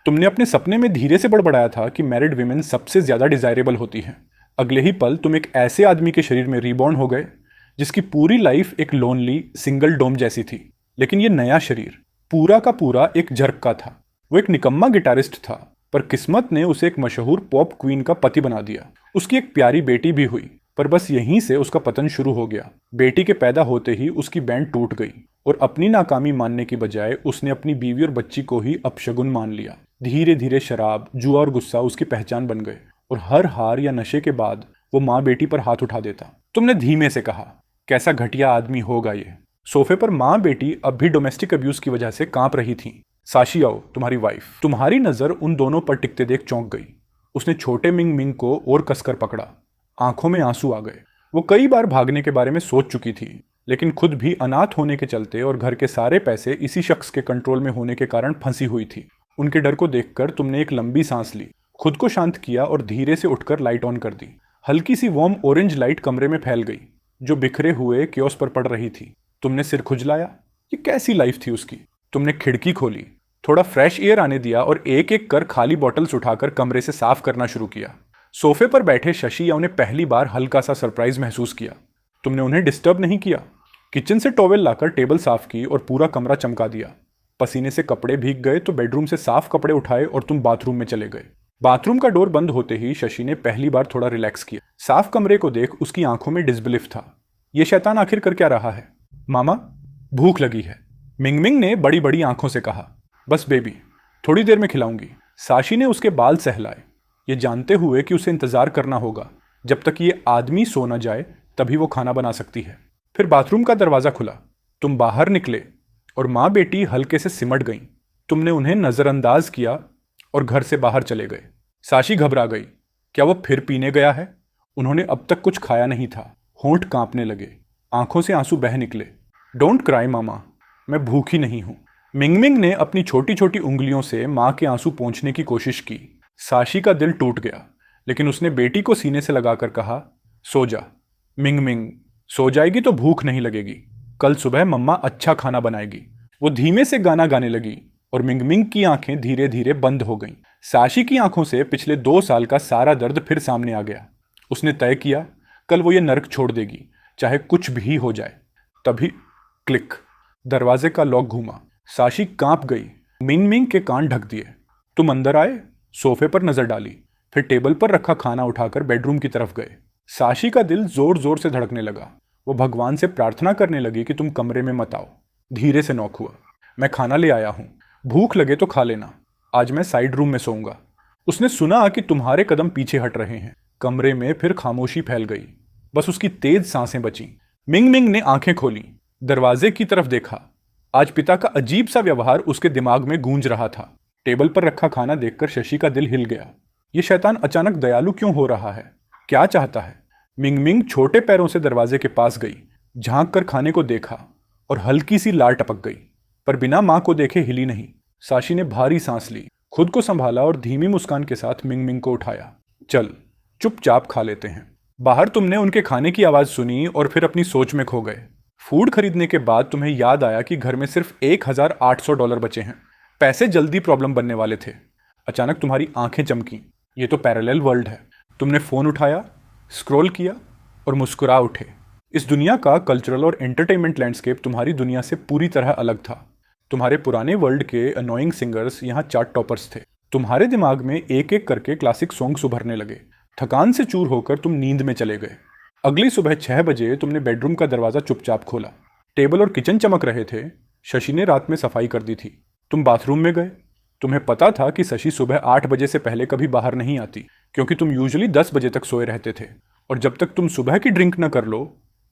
तुमने अपने सपने में धीरे से बड़बड़ाया था कि मैरिड विमेन सबसे ज्यादा डिजायरेबल होती हैं। अगले ही पल तुम एक ऐसे आदमी के शरीर में रीबॉर्न हो गए जिसकी पूरी लाइफ एक लोनली सिंगल डोम जैसी थी। लेकिन ये नया शरीर पूरा का पूरा एक जर्क का था। वो एक निकम्मा गिटारिस्ट था, पर किस्मत ने उसे एक मशहूर पॉप क्वीन का पति बना दिया। उसकी एक प्यारी बेटी भी हुई, पर बस यहीं से उसका पतन शुरू हो गया। बेटी के पैदा होते ही उसकी बैंड टूट गई और अपनी नाकामी मानने की बजाय उसने अपनी बीवी और बच्ची को ही अपशगुन मान लिया। धीरे धीरे शराब, जुआ और गुस्सा उसकी पहचान बन गए और हर हार या नशे के बाद वो माँ बेटी पर हाथ उठा देता। तुमने धीमे से कहा, कैसा घटिया आदमी होगा ये। सोफे पर माँ बेटी अब भी डोमेस्टिक अब्यूज की वजह से कांप रही थी। साशी आओ, तुम्हारी वाइफ। तुम्हारी नजर उन दोनों पर टिकते देख चौंक गई। उसने छोटे मिंग मिंग को और कसकर पकड़ा। आंखों में आंसू आ गए। वो कई बार भागने के बारे में सोच चुकी थी, लेकिन खुद भी अनाथ होने के चलते और घर के सारे पैसे इसी शख्स के कंट्रोल में होने के कारण फंसी हुई थी। उनके डर को देखकर तुमने एक लंबी सांस ली, खुद को शांत किया और धीरे से उठकर लाइट ऑन कर दी। हल्की सी वार्म ऑरेंज लाइट कमरे में फैल गई जो बिखरे हुए क्योस पर पड़ रही थी। तुमने सिर खुजलाया। ये कैसी लाइफ थी उसकी। तुमने खिड़की खोली, थोड़ा फ्रेश एयर आने दिया और एक एक कर खाली बॉटल्स उठाकर कमरे से साफ करना शुरू किया। सोफे पर बैठे शशि या ने पहली बार हल्का सा सरप्राइज महसूस किया। तुमने उन्हें डिस्टर्ब नहीं किया। किचन से टॉवेल लाकर टेबल साफ की और पूरा कमरा चमका दिया। पसीने से कपड़े भीग गए तो बेडरूम से साफ कपड़े उठाए और तुम बाथरूम में चले गए। बाथरूम का डोर बंद होते ही शशि ने पहली बार थोड़ा रिलैक्स किया। साफ कमरे को देख उसकी आंखों में डिसबिलीफ था। ये शैतान आखिर कर क्या रहा है? मामा, भूख लगी है, मिंगमिंग ने बड़ी बड़ी आंखों से कहा। बस बेबी, थोड़ी देर में खिलाऊंगी। साशी ने उसके बाल सहलाए, ये जानते हुए कि उसे इंतजार करना होगा। जब तक ये आदमी सो न जाए तभी वो खाना बना सकती है। फिर बाथरूम का दरवाजा खुला। तुम बाहर निकले और माँ बेटी हल्के से सिमट गईं। तुमने उन्हें नजरअंदाज किया और घर से बाहर चले गए। साशी घबरा गई। क्या वो फिर पीने गया है? उन्होंने अब तक कुछ खाया नहीं था। होंठ कांपने लगे, आंखों से आंसू बह निकले। डोंट क्राई मामा, मैं भूखी नहीं हूं। मिंगमिंग ने अपनी छोटी छोटी उंगलियों से माँ के आंसू पोंछने की कोशिश की। साशी का दिल टूट गया, लेकिन उसने बेटी को सीने से लगाकर कहा, सो जा मिंगमिंग, सो जाएगी तो भूख नहीं लगेगी। कल सुबह मम्मा अच्छा खाना बनाएगी। वो धीमे से गाना गाने लगी और मिंगमिंग की आंखें धीरे धीरे बंद हो गईं। साशी की आंखों से पिछले 2 साल का सारा दर्द फिर सामने आ गया। उसने तय किया, कल वो ये नर्क छोड़ देगी, चाहे कुछ भी हो जाए। तभी क्लिक, दरवाजे का लॉक घूमा। साशी कांप गई। मिंगमिंग के कान ढक दिए। तुम अंदर आए, सोफे पर नजर डाली, फिर टेबल पर रखा खाना उठाकर बेडरूम की तरफ गए। साशी का दिल जोर जोर से धड़कने लगा। वो भगवान से प्रार्थना करने लगी कि तुम कमरे में मत आओ। धीरे से नॉक हुआ। मैं खाना ले आया हूं, भूख लगे तो खा लेना। आज मैं साइड रूम में सोऊंगा। उसने सुना कि तुम्हारे कदम पीछे हट रहे हैं। कमरे में फिर खामोशी फैल गई। बस उसकी तेज सांसें बची। मिंगमिंग ने आंखें खोली, दरवाजे की तरफ देखा। आज पिता का अजीब सा व्यवहार उसके दिमाग में गूंज रहा था। टेबल पर रखा खाना देखकर शशि का दिल हिल गया। ये शैतान अचानक दयालु क्यों हो रहा है? क्या चाहता है? मिंगमिंग छोटे पैरों से दरवाजे के पास गई, झांक कर खाने को देखा और हल्की सी लार टपक गई, पर बिना मां को देखे हिली नहीं। साशी ने भारी सांस ली, खुद को संभाला और धीमी मुस्कान के साथ मिंगमिंग को उठाया। चल, चुपचाप खा लेते हैं। बाहर तुमने उनके खाने की आवाज सुनी और फिर अपनी सोच में खो गए। फूड खरीदने के बाद तुम्हें याद आया कि घर में सिर्फ $1,800 बचे हैं। पैसे जल्दी प्रॉब्लम बनने वाले थे। अचानक तुम्हारी आंखें चमकी। ये तो पैरेलल वर्ल्ड है। तुमने फोन उठाया, स्क्रॉल किया और मुस्कुरा उठे। इस दुनिया का कल्चरल और एंटरटेनमेंट लैंडस्केप तुम्हारी दुनिया से पूरी तरह अलग था। तुम्हारे पुराने वर्ल्ड के अनोइंग सिंगर्स यहाँ चार्ट टॉपर्स थे। तुम्हारे दिमाग में एक एक करके क्लासिक सॉन्ग्स उभरने लगे। थकान से चूर होकर तुम नींद में चले गए। अगली सुबह 6 बजे तुमने बेडरूम का दरवाजा चुपचाप खोला। टेबल और किचन चमक रहे थे। शशि ने रात में सफाई कर दी थी। तुम बाथरूम में गए। तुम्हें पता था कि शशि सुबह 8 बजे से पहले कभी बाहर नहीं आती, क्योंकि तुम यूजुअली 10 बजे तक सोए रहते थे और जब तक तुम सुबह की ड्रिंक न कर लो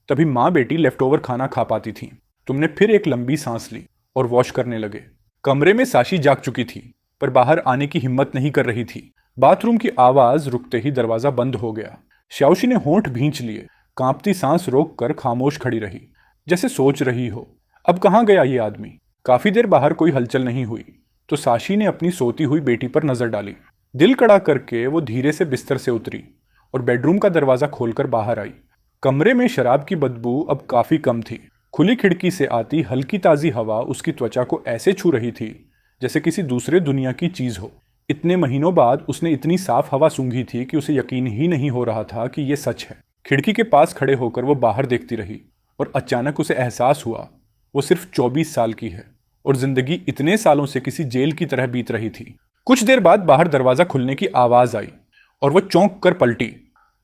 तभी माँ बेटी लेफ्ट ओवर खाना खा पाती थी। तुमने फिर एक लंबी सांस ली और वॉश करने लगे। कमरे में साशी जाग चुकी थी, पर बाहर आने की हिम्मत नहीं कर रही थी। बाथरूम की आवाज रुकते ही दरवाजा बंद हो गया। श्याओशी ने होंठ भींच लिए, कांपती सांस रोक कर खामोश खड़ी रही, जैसे सोच रही हो, अब कहाँ गया ये आदमी। काफी देर बाहर कोई हलचल नहीं हुई तो साशी ने अपनी सोती हुई बेटी पर नजर डाली। दिल कड़ा करके वो धीरे से बिस्तर से उतरी और बेडरूम का दरवाजा खोलकर बाहर आई। कमरे में शराब की बदबू अब काफी कम थी। खुली खिड़की से आती हल्की ताजी हवा उसकी त्वचा को ऐसे छू रही थी जैसे किसी दूसरे दुनिया की चीज हो। इतने महीनों बाद उसने इतनी साफ हवा सूंघी थी कि उसे यकीन ही नहीं हो रहा था कि यह सच है। खिड़की के पास खड़े होकर वो बाहर देखती रही और अचानक उसे एहसास हुआ वो सिर्फ 24 साल की है और जिंदगी इतने सालों से किसी जेल की तरह बीत रही थी। कुछ देर बाद बाहर दरवाजा खुलने की आवाज आई और वो चौंक कर पलटी।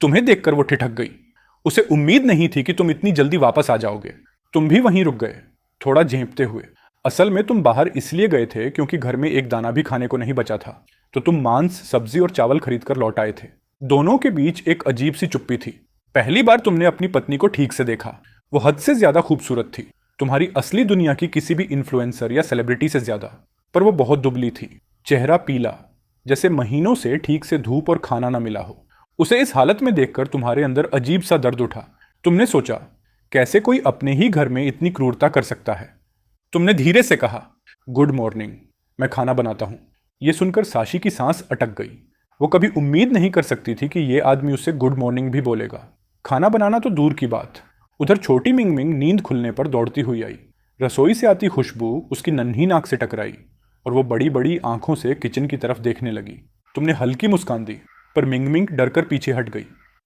तुम्हें देखकर वो ठिठक गई। उसे उम्मीद नहीं थी कि तुम इतनी जल्दी वापस आ जाओगे। तुम भी वहीं रुक गए, थोड़ा झेंपते हुए। असल में तुम बाहर इसलिए गए थे क्योंकि घर में एक दाना भी खाने को नहीं बचा था, तो तुम मांस, सब्जी और चावल खरीद कर लौट आए थे। दोनों के बीच एक अजीब सी चुप्पी थी। पहली बार तुमने अपनी पत्नी को ठीक से देखा। वो हद से ज्यादा खूबसूरत थी, तुम्हारी असली दुनिया की किसी भी इन्फ्लुएंसर या सेलिब्रिटी से ज्यादा। पर वो बहुत दुबली थी, चेहरा पीला, जैसे महीनों से ठीक से धूप और खाना न मिला हो। उसे इस हालत में देखकर तुम्हारे अंदर अजीब सा दर्द उठा। तुमने सोचा, कैसे कोई अपने ही घर में इतनी क्रूरता कर सकता है। तुमने धीरे से कहा, गुड मॉर्निंग, मैं खाना बनाता हूँ। ये सुनकर साशी की सांस अटक गई। वो कभी उम्मीद नहीं कर सकती थी कि ये आदमी उससे गुड मॉर्निंग भी बोलेगा। खाना बनाना तो दूर की बात, उधर छोटी मिंग मिंग नींद खुलने पर दौड़ती हुई आई। रसोई से आती खुशबू उसकी नन्ही नाक से टकराई और वो बड़ी बड़ी आंखों से किचन की तरफ देखने लगी। तुमने हल्की मुस्कान दी, पर मिंग मिंग डर कर पीछे हट गई।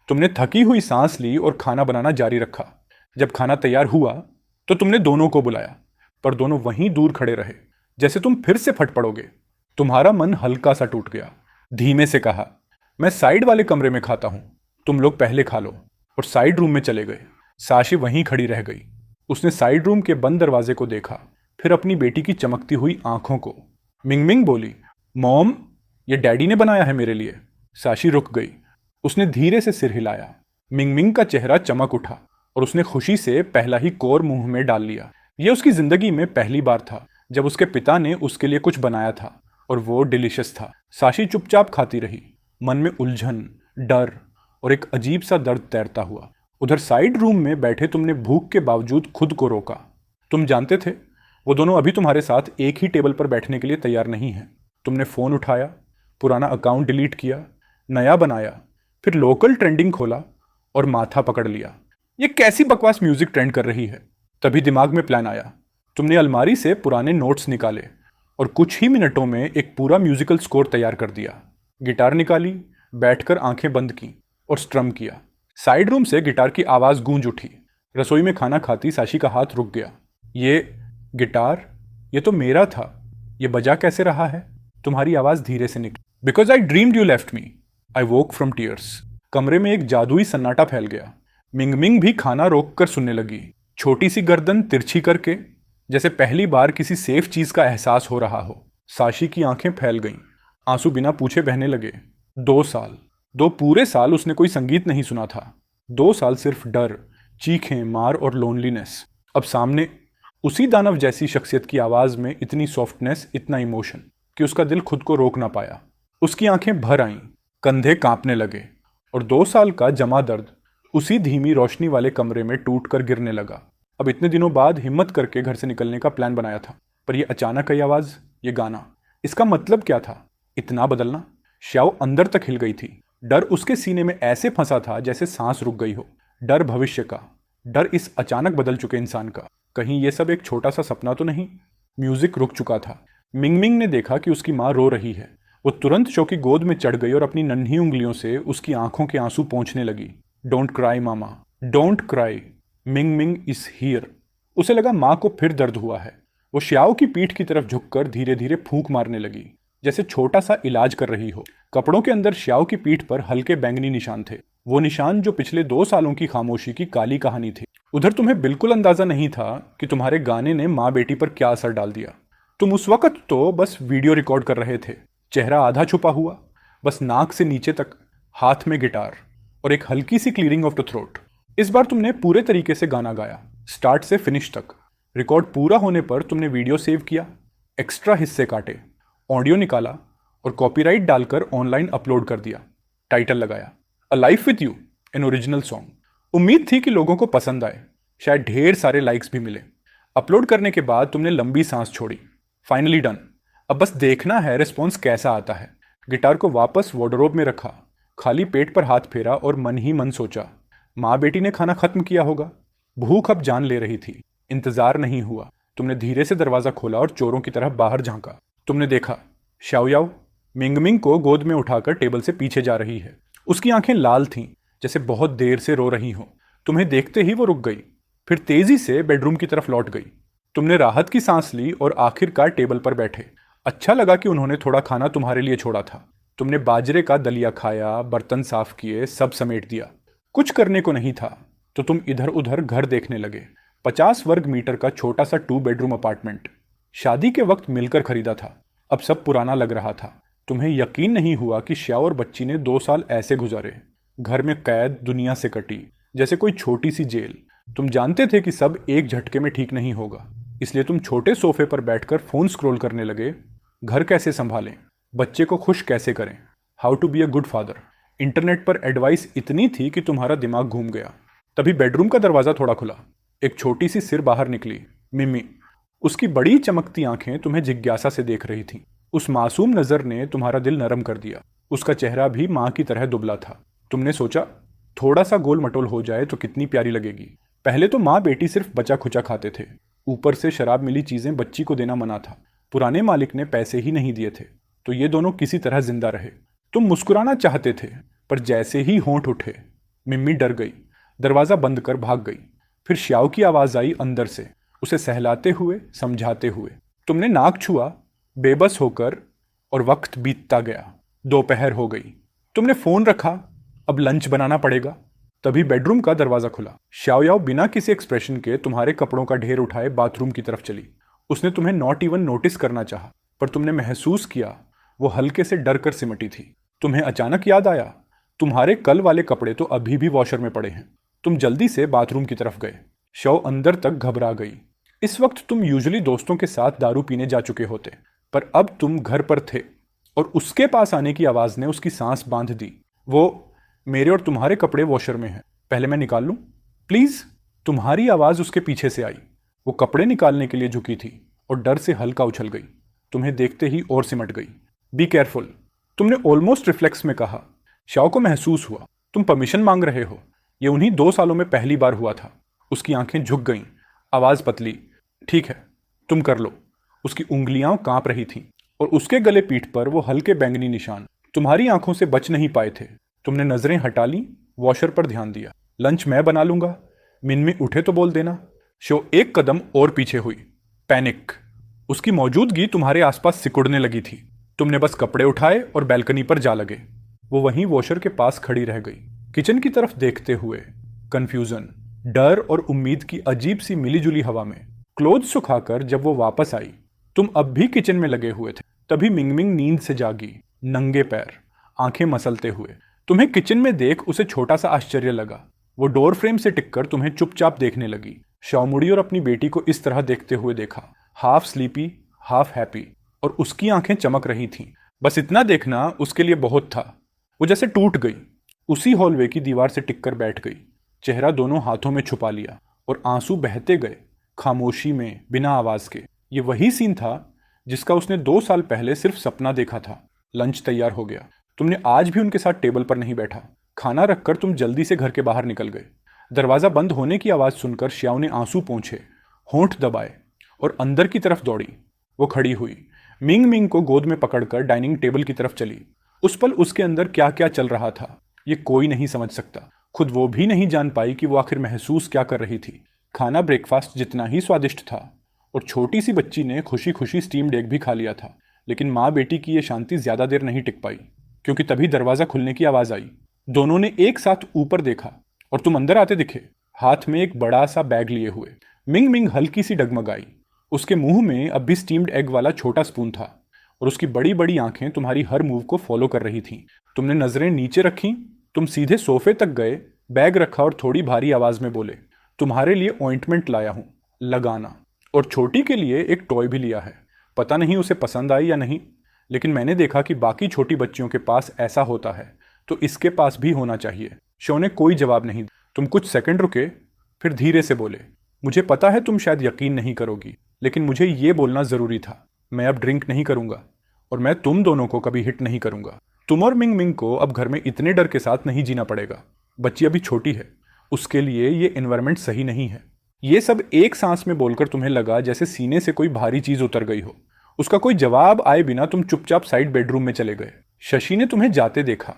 तुमने थकी हुई सांस ली और खाना बनाना जारी रखा। जब खाना तैयार हुआ तो तुमने दोनों को बुलाया, पर दोनों वहीं दूर खड़े रहे, जैसे तुम फिर से फट पड़ोगे। तुम्हारा मन हल्का सा टूट गया। धीमे से कहा, मैं साइड वाले कमरे में खाता हूं, तुम लोग पहले खा लो। और साइड रूम में चले गए। साशी वहीं खड़ी रह गई। उसने साइड रूम के बंद दरवाजे को देखा, फिर अपनी बेटी की चमकती हुई आंखों को। मिंग मिंग बोली, मॉम, ये डैडी ने बनाया है मेरे लिए। साशी रुक गई। उसने धीरे से सिर हिलाया। मिंग मिंग का चेहरा चमक उठा और उसने खुशी से पहला ही कोर मुंह में डाल लिया। यह उसकी जिंदगी में पहली बार था जब उसके पिता ने उसके लिए कुछ बनाया था और वो डिलीशियस था। साशी चुपचाप खाती रही, मन में उलझन, डर और एक अजीब सा दर्द तैरता हुआ। उधर साइड रूम में बैठे तुमने भूख के बावजूद खुद को रोका। तुम जानते थे वो दोनों अभी तुम्हारे साथ एक ही टेबल पर बैठने के लिए तैयार नहीं है। तुमने फोन उठाया, पुराना अकाउंट डिलीट किया, नया बनाया, फिर लोकल ट्रेंडिंग खोला और माथा पकड़ लिया। ये कैसी बकवास म्यूजिक ट्रेंड कर रही है। तभी दिमाग में प्लान आया। तुमने अलमारी से पुराने नोट्स निकाले और कुछ ही मिनटों में एक पूरा म्यूजिकल स्कोर तैयार कर दिया। गिटार निकाली, बैठकर आंखें बंद की और स्ट्रम किया। साइड रूम से गिटार की आवाज गूंज उठी। रसोई में खाना खाती साशी का हाथ रुक गया। ये गिटार, ये तो मेरा था, ये बजा कैसे रहा है? तुम्हारी आवाज धीरे से निकली, because I dreamed you left me, I woke from tears. कमरे में एक जादुई सन्नाटा फैल गया। मिंग मिंग भी खाना रोक कर सुनने लगी, छोटी सी गर्दन तिरछी करके, जैसे पहली बार किसी सेफ चीज का एहसास हो रहा हो। साशी की आंखें फैल गईं, आंसू बिना पूछे बहने लगे। 2 साल, 2 पूरे साल उसने कोई संगीत नहीं सुना था। 2 साल सिर्फ डर, चीखें, मार और लोनलीनेस। अब सामने उसी दानव जैसी शख्सियत की आवाज में इतनी सॉफ्टनेस, इतना इमोशन कि उसका दिल खुद को रोक ना पाया। उसकी आंखें भर आईं, कंधे कांपने लगे और 2 साल का जमा दर्द उसी धीमी रोशनी वाले कमरे में टूट कर गिरने लगा। अब इतने दिनों बाद हिम्मत करके घर से निकलने का प्लान बनाया था, पर यह अचानक आई आवाज, ये गाना, इसका मतलब क्या था? इतना बदलना? श्याओ अंदर तक हिल गई थी। डर उसके सीने में ऐसे फंसा था जैसे सांस रुक गई हो। डर भविष्य का, डर इस अचानक बदल चुके इंसान का। कहीं ये सब एक छोटा सा सपना तो नहीं? म्यूजिक रुक चुका था। मिंग मिंग ने देखा कि उसकी माँ रो रही है। वो तुरंत शो की गोद में चढ़ गई और अपनी नन्ही उंगलियों से उसकी आंखों के आंसू पोंछने लगी। Don't cry mama, don't cry, Ming Ming is here. उसे लगा माँ को फिर दर्द हुआ है। वो श्याओ की पीठ की तरफ झुककर धीरे धीरे फूंक मारने लगी, जैसे छोटा सा इलाज कर रही हो। कपड़ों के अंदर श्याओ की पीठ पर हल्के बैंगनी निशान थे, वो निशान जो पिछले 2 सालों की खामोशी की काली कहानी थी। उधर तुम्हें बिल्कुल अंदाजा नहीं था कि तुम्हारे गाने ने माँ बेटी पर क्या असर डाल दिया। तुम उस वक्त तो बस वीडियो रिकॉर्ड कर रहे थे, चेहरा आधा छुपा हुआ, बस नाक से नीचे तक, हाथ में गिटार और एक हल्की सी क्लियरिंग ऑफ द थ्रोट। इस बार तुमने पूरे तरीके से गाना गाया, स्टार्ट से फिनिश तक। रिकॉर्ड पूरा होने पर तुमने वीडियो सेव किया, एक्स्ट्रा हिस्से काटे, ऑडियो निकाला और कॉपीराइट डालकर ऑनलाइन अपलोड कर दिया। टाइटल लगाया, a life with you, an original song. उम्मीद थी कि लोगों को पसंद आए, शायद ढेर सारे लाइक्स भी मिले। अपलोड करने के बाद तुमने लंबी सांस छोड़ी। फाइनली डन, अब बस देखना है रिस्पॉन्स कैसा आता है। गिटार को वापस वार्डरोब में रखा, खाली पेट पर हाथ फेरा और मन ही मन सोचा, माँ बेटी ने खाना खत्म किया होगा। भूख अब जान ले रही थी। इंतजार नहीं हुआ। तुमने धीरे से दरवाजा खोला और चोरों की तरह बाहर झांका। तुमने देखा, शाओयाओ मिंगमिंग को गोद में उठाकर टेबल से पीछे जा रही है। उसकी आंखें लाल थीं, जैसे बहुत देर से रो रही हों। तुम्हें देखते ही वो रुक गई, फिर तेजी से बेडरूम की तरफ लौट गई। तुमने राहत की सांस ली और आखिरकार टेबल पर बैठे। अच्छा लगा कि उन्होंने थोड़ा खाना तुम्हारे लिए छोड़ा था। तुमने बाजरे का दलिया खाया, बर्तन साफ किए, सब समेट दिया। कुछ करने को नहीं था तो तुम इधर उधर घर देखने लगे। 50 वर्ग मीटर का छोटा सा 2 बेडरूम अपार्टमेंट, शादी के वक्त मिलकर खरीदा था। अब सब पुराना लग रहा था। तुम्हें यकीन नहीं हुआ कि श्याओ और बच्ची ने 2 साल ऐसे गुजारे, घर में कैद, दुनिया से कटी, जैसे कोई छोटी सी जेल। तुम जानते थे कि सब एक झटके में ठीक नहीं होगा, इसलिए तुम छोटे सोफे पर बैठकर फोन स्क्रॉल करने लगे। घर कैसे संभालें, बच्चे को खुश कैसे करें, how to be a good father. Internet पर एडवाइस इतनी थी कि तुम्हारा दिमाग घूम गया। तभी बेडरूम का दरवाजा थोड़ा खुला। एक छोटी सी सिर बाहर निकली, मिमी। उसकी बड़ी चमकती आंखें तुम्हें जिज्ञासा से देख रही थीं। उस मासूम नजर ने तुम्हारा दिल नरम कर दिया। उसका चेहरा भी माँ की तरह दुबला था। तुमने सोचा, थोड़ा सा गोल मटोल हो जाए तो कितनी प्यारी लगेगी। पहले तो माँ बेटी सिर्फ बचा खुचा खाते थे, ऊपर से शराब मिली चीजें बच्ची को देना मना था। पुराने मालिक ने पैसे ही नहीं दिए थे, तो ये दोनों किसी तरह जिंदा रहे। तुम मुस्कुराना चाहते थे, पर जैसे ही होंठ उठे, मिम्मी डर गई, दरवाजा बंद कर भाग गई। फिर श्याओ की आवाज आई अंदर से, उसे सहलाते हुए, समझाते हुए। तुमने नाक छुआ बेबस होकर, और वक्त बीतता गया। दोपहर हो गई। तुमने फोन रखा, अब लंच बनाना पड़ेगा। तभी बेडरूम का दरवाजा खुला। श्याओ याओ बिना किसी एक्सप्रेशन के तुम्हारे कपड़ों का ढेर उठाए बाथरूम की तरफ चली। उसने तुम्हें नॉट इवन नोटिस करना चाहा, पर तुमने महसूस किया वो हल्के से डर कर सिमटी थी। तुम्हें अचानक याद आया, तुम्हारे कल वाले कपड़े तो अभी भी वॉशर में पड़े हैं। तुम जल्दी से बाथरूम की तरफ गए। शव अंदर तक घबरा गई। इस वक्त तुम यूजुअली दोस्तों के साथ दारू पीने जा चुके होते, पर अब तुम घर पर थे और उसके पास आने की आवाज ने उसकी सांस बांध दी। वो, मेरे और तुम्हारे कपड़े वॉशर में हैं, पहले मैं निकाल लूं प्लीज। तुम्हारी आवाज उसके पीछे से आई। वो कपड़े निकालने के लिए झुकी थी और डर से हल्का उछल गई। तुम्हें देखते ही और सिमट गई। बी केयरफुल, तुमने ऑलमोस्ट रिफ्लेक्स में कहा। शाओ को महसूस हुआ तुम परमिशन मांग रहे हो। ये उन्हीं 2 सालों में पहली बार हुआ था। उसकी आंखें झुक गईं, आवाज पतली, ठीक है तुम कर लो। उसकी उंगलियां कांप रही थीं और उसके गले पीठ पर वो हल्के बैंगनी निशान तुम्हारी आंखों से बच नहीं पाए थे। तुमने नजरें हटा ली, वॉशर पर ध्यान दिया। लंच मैं बना लूंगा, मिनमी उठे तो बोल देना। शो एक कदम और पीछे हुई। पैनिक, उसकी मौजूदगी तुम्हारे आसपास सिकुड़ने लगी थी। तुमने बस कपड़े उठाए और बैल्कनी पर जा लगे। वो वहीं वॉशर के पास खड़ी रह गई, किचन की तरफ देखते हुए। कंफ्यूजन, डर और उम्मीद की अजीब सी मिलीजुली हवा में। क्लोथ सुखाकर जब वो वापस आई, तुम अब भी किचन में लगे हुए थे। तभी मिंगमिंग नींद से जागी, नंगे पैर, आंखें मसलते हुए। तुम्हें किचन में देख उसे छोटा सा आश्चर्य लगा। वो डोर फ्रेम से टिककर तुम्हें चुपचाप देखने लगी। शाओ मुड़ी और अपनी बेटी को इस तरह देखते हुए देखा, हाफ स्लीपी हाफ हैप्पी, और उसकी आंखें चमक रही थीं। बस इतना देखना उसके लिए बहुत था। वो जैसे टूट गई, उसी हॉलवे की दीवार से टिककर बैठ गई, चेहरा दोनों हाथों में छुपा लिया, और आंसू बहते गए खामोशी में, बिना आवाज के। ये वही सीन था जिसका उसने 2 साल पहले सिर्फ सपना देखा था। लंच तैयार हो गया। तुमने आज भी उनके साथ टेबल पर नहीं बैठा। खाना रखकर तुम जल्दी से घर के बाहर निकल गए। दरवाजा बंद होने की आवाज सुनकर श्याओ ने आंसू पोंछे, होंठ दबाए और अंदर की तरफ दौड़ी। वो खड़ी हुई, मिंग मिंग को गोद में पकड़कर डाइनिंग टेबल की तरफ चली। उस पल उसके अंदर क्या क्या चल रहा था ये कोई नहीं समझ सकता। खुद वो भी नहीं जान पाई कि वो आखिर महसूस क्या कर रही थी। खाना ब्रेकफास्ट जितना ही स्वादिष्ट था और छोटी सी बच्ची ने खुशी खुशी स्टीम्ड एग भी खा लिया था। लेकिन माँ बेटी की ये शांति ज्यादा देर नहीं टिक पाई, क्योंकि तभी दरवाजा खुलने की आवाज आई। दोनों ने एक साथ ऊपर देखा और तुम अंदर आते दिखे, हाथ में एक बड़ा सा बैग लिए हुए। मिंग मिंग हल्की सी डगमगाई। उसके मुंह में अब भी स्टीम्ड एग वाला छोटा स्पून था और उसकी बड़ी बड़ी आंखें तुम्हारी हर मूव को फॉलो कर रही थीं। तुमने नजरें नीचे रखी। तुम सीधे सोफे तक गए, बैग रखा और थोड़ी भारी आवाज में बोले, तुम्हारे लिए ऑइंटमेंट लाया हूं, लगाना। और छोटी के लिए एक टॉय भी लिया है। पता नहीं उसे पसंद आई या नहीं, लेकिन मैंने देखा कि बाकी छोटी बच्चियों के पास ऐसा होता है, तो इसके पास भी होना चाहिए। शो ने कोई जवाब नहीं। तुम कुछ सेकंड रुके, फिर धीरे से बोले, मुझे पता है तुम शायद यकीन नहीं करोगी, लेकिन मुझे ये बोलना जरूरी था। मैं अब ड्रिंक नहीं करूंगा और मैं तुम दोनों को कभी हिट नहीं करूंगा। तुम और मिंग मिंग को अब घर में इतने डर के साथ नहीं जीना पड़ेगा। बच्ची अभी छोटी है, उसके लिए ये एनवायरनमेंट सही नहीं है। ये सब एक सांस में बोलकर तुम्हें लगा जैसे सीने से कोई भारी चीज उतर गई हो उसका कोई जवाब आए बिना तुम चुपचाप साइड बेडरूम में चले गए। शशि ने तुम्हें जाते देखा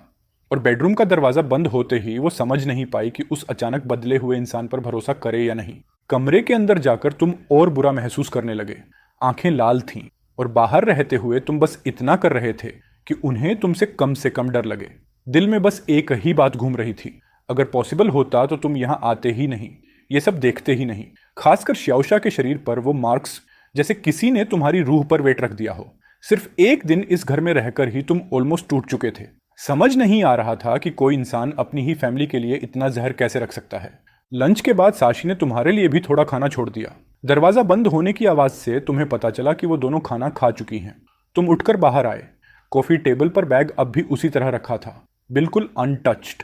और बेडरूम का दरवाजा बंद होते ही वो समझ नहीं पाई कि उस अचानक बदले हुए इंसान पर भरोसा करे या नहीं। कमरे के अंदर जाकर तुम और बुरा महसूस करने लगे। आंखें लाल थीं और बाहर रहते हुए तुम बस इतना कर रहे थे कि उन्हें तुमसे कम डर लगे। दिल में बस एक ही बात घूम रही थी, अगर पॉसिबल होता तो तुम यहाँ आते ही नहीं, ये सब देखते ही नहीं। खासकर श्याओशा के शरीर पर वो मार्क्स, जैसे किसी ने तुम्हारी रूह पर वेट रख दिया हो। सिर्फ एक दिन इस घर में रहकर ही तुम ऑलमोस्ट टूट चुके थे। समझ नहीं आ रहा था कि कोई इंसान अपनी ही फैमिली के लिए इतना जहर कैसे रख सकता है। लंच के बाद साशी ने तुम्हारे लिए भी थोड़ा खाना छोड़ दिया। दरवाजा बंद होने की आवाज से तुम्हें पता चला कि वो दोनों खाना खा चुकी हैं। तुम उठकर बाहर आए। कॉफी टेबल पर बैग अब भी उसी तरह रखा था, बिल्कुल अनटच्ड।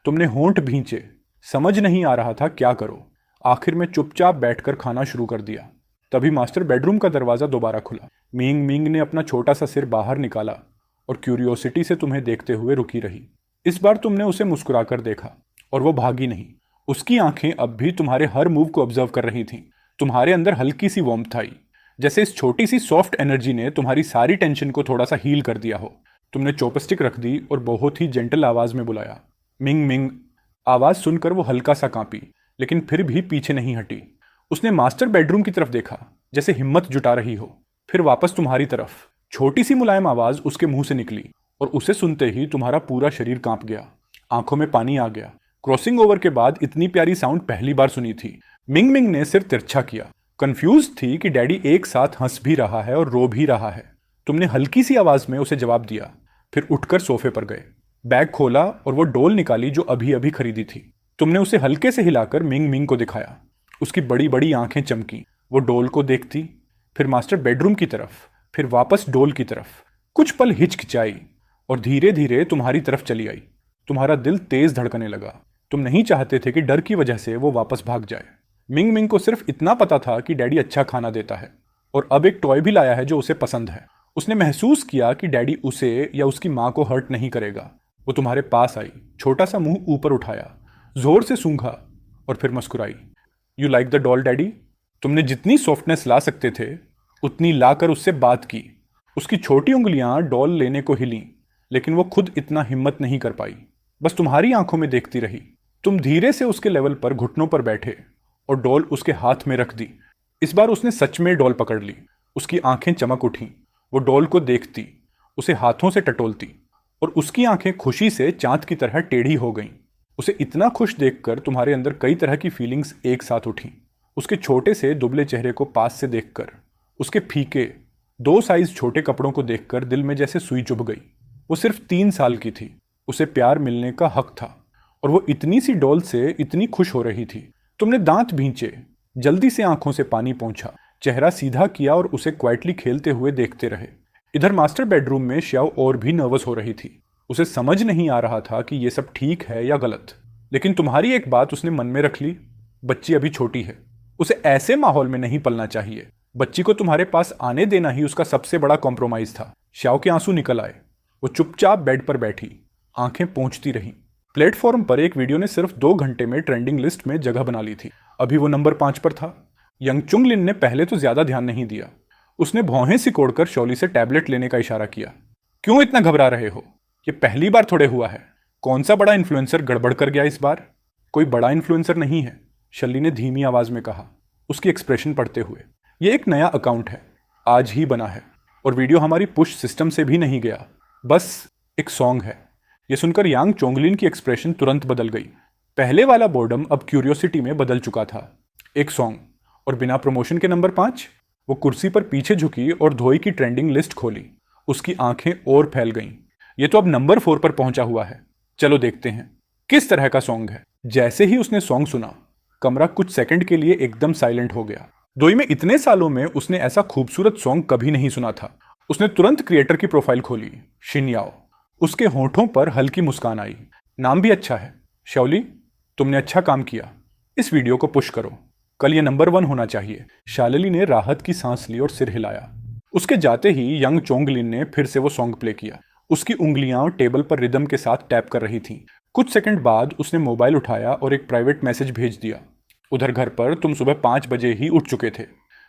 तुमने होंठ भींचे, समझ नहीं आ रहा था क्या करो। आखिर में चुपचाप बैठकर खाना शुरू कर दिया। तभी मास्टर बेडरूम का दरवाजा दोबारा खुला। मींग मींग ने अपना छोटा सा सिर बाहर निकाला और क्यूरियोसिटी से तुम्हें देखते हुए रुकी रही। इस बार तुमने उसे मुस्कुराकर देखा और वो भागी नहीं। उसकी आंखें अब भी तुम्हारे हर मूव को ऑब्जर्व कर रही थीं। तुम्हारे अंदर हल्की सी वार्मथ आई, जैसे इस छोटी सी सॉफ्ट एनर्जी ने तुम्हारी सारी टेंशन को थोड़ा सा हील कर दिया हो। तुमने चॉपस्टिक रख दी और बहुत ही जेंटल आवाज में बुलाया, मिंग मिंग। आवाज सुनकर वो हल्का सा कांपी, लेकिन फिर भी पीछे नहीं हटी। उसने मास्टर बेडरूम की तरफ देखा, जैसे हिम्मत जुटा रही हो, फिर वापस तुम्हारी तरफ। छोटी सी मुलायम आवाज उसके मुंह से निकली और उसे सुनते ही तुम्हारा पूरा शरीर कांप गया, आंखों में पानी आ गया। क्रॉसिंग ओवर के बाद इतनी प्यारी साउंड पहली बार सुनी थी। मिंग मिंग ने सिर तिरछा किया, कंफ्यूज थी कि डैडी एक साथ हंस भी रहा है और रो भी रहा है। तुमने हल्की सी आवाज में उसे जवाब दिया, फिर उठकर सोफे पर गए। बैग खोला और वो डोल निकाली जो अभी अभी खरीदी थी। तुमने उसे हल्के से हिलाकर मिंग मिंग को दिखाया। उसकी बड़ी बड़ी आंखें चमकी। वो डोल को देखती, फिर मास्टर बेडरूम की तरफ, फिर वापस डोल की तरफ। कुछ पल हिचकिचाई और धीरे धीरे तुम्हारी तरफ चली आई। तुम्हारा दिल तेज धड़कने लगा। तुम नहीं चाहते थे कि डर की वजह से वो वापस भाग जाए। मिंग मिंग को सिर्फ इतना पता था कि डैडी अच्छा खाना देता है और अब एक टॉय भी लाया है जो उसे पसंद है। उसने महसूस किया कि डैडी उसे या उसकी माँ को हर्ट नहीं करेगा। वो तुम्हारे पास आई, छोटा सा मुंह ऊपर उठाया, जोर से सूंघा और फिर मुस्कुराई। You like the doll daddy? तुमने जितनी सॉफ्टनेस ला सकते थे उतनी लाकर उससे बात की। उसकी छोटी उंगलियां डॉल लेने को हिलीं, लेकिन वो खुद इतना हिम्मत नहीं कर पाई। बस तुम्हारी आंखों में देखती रही। तुम धीरे से उसके लेवल पर घुटनों पर बैठे और डॉल उसके हाथ में रख दी। इस बार उसने सच में डॉल पकड़ ली। उसकी आंखें चमक उठीं। वो डॉल को देखती, उसे हाथों से टटोलती और उसकी आंखें खुशी से चांद की तरह टेढ़ी हो गईं। उसे इतना खुश देखकर तुम्हारे अंदर कई तरह की फीलिंग्स एक साथ उठीं। उसके छोटे से दुबले चेहरे को पास से देखकर, उसके फीके 2 साइज छोटे कपड़ों को देखकर दिल में जैसे सुई चुभ गई। वो सिर्फ 3 साल की थी, उसे प्यार मिलने का हक था और वो इतनी सी डॉल से इतनी खुश हो रही थी। तुमने दांत भींचे, जल्दी से आंखों से पानी पोंछा, चेहरा सीधा किया और उसे क्वाइटली खेलते हुए देखते रहे। इधर मास्टर बेडरूम में श्याओ और भी नर्वस हो रही थी। उसे समझ नहीं आ रहा था कि ये सब ठीक है या गलत, लेकिन तुम्हारी एक बात उसने मन में रख ली, बच्ची अभी छोटी है, उसे ऐसे माहौल में नहीं पलना चाहिए। बच्ची को तुम्हारे पास आने देना ही उसका सबसे बड़ा कॉम्प्रोमाइज था। श्याओ के आंसू निकल आए। वो चुपचाप बेड पर बैठी, आंखें पोंछती रही। प्लेटफॉर्म पर एक वीडियो ने सिर्फ 2 घंटे में ट्रेंडिंग लिस्ट में जगह बना ली थी। अभी वो नंबर 5 पर था। यंगचुंग लिन ने पहले तो ज्यादा ध्यान नहीं दिया। उसने भौहें सिकोड़कर शौली से टैबलेट लेने का इशारा किया। क्यों इतना घबरा रहे हो? ये पहली बार थोड़े हुआ है। कौन सा बड़ा इन्फ्लुएंसर गड़बड़ कर गया इस बार? कोई बड़ा इन्फ्लुएंसर नहीं है, शल्ली ने धीमी आवाज में कहा, उसकी एक्सप्रेशन पढ़ते हुए। ये एक नया अकाउंट है, आज ही बना है और वीडियो हमारी पुश सिस्टम से भी नहीं गया, बस एक सॉन्ग है। ये सुनकर यांग चोंगलिन की एक्सप्रेशन तुरंत बदल गई। पहले वाला बोर्डम अब क्यूरियोसिटी में बदल चुका था। एक सॉन्ग और बिना प्रमोशन के नंबर 5? वो कुर्सी पर पीछे झुकी और धोई की ट्रेंडिंग लिस्ट खोली। उसकी आंखें और फैल गईं। ये तो अब नंबर 4 पर पहुंचा हुआ है। चलो देखते हैं किस तरह का सॉन्ग है। जैसे ही उसने सॉन्ग सुना, कमरा कुछ सेकंड के लिए एकदम साइलेंट हो गया। दोई में इतने सालों में उसने ऐसा खूबसूरत सॉन्ग कभी नहीं सुना था। उसने तुरंत क्रिएटर की प्रोफाइल खोली, शिनयाओ। उसके होंठों पर हल्की मुस्कान आई। नाम भी अच्छा है। शाओली, तुमने अच्छा काम किया। इस वीडियो को पुश करो, कल ये नंबर 1 होना चाहिए। शालिनी ने राहत की सांस ली और सिर हिलाया। उसके जाते ही यंग चोंगलिन ने फिर से वो सॉन्ग प्ले किया। उसकी उंगलियां टेबल पर रिदम के साथ टैप कर रही थीं। कुछ सेकंड बाद उसने मोबाइल उठाया और एक प्राइवेट मैसेज भेज दिया। उधर घर पर तुम सुबह 5 बजे ही उठ चुके थे।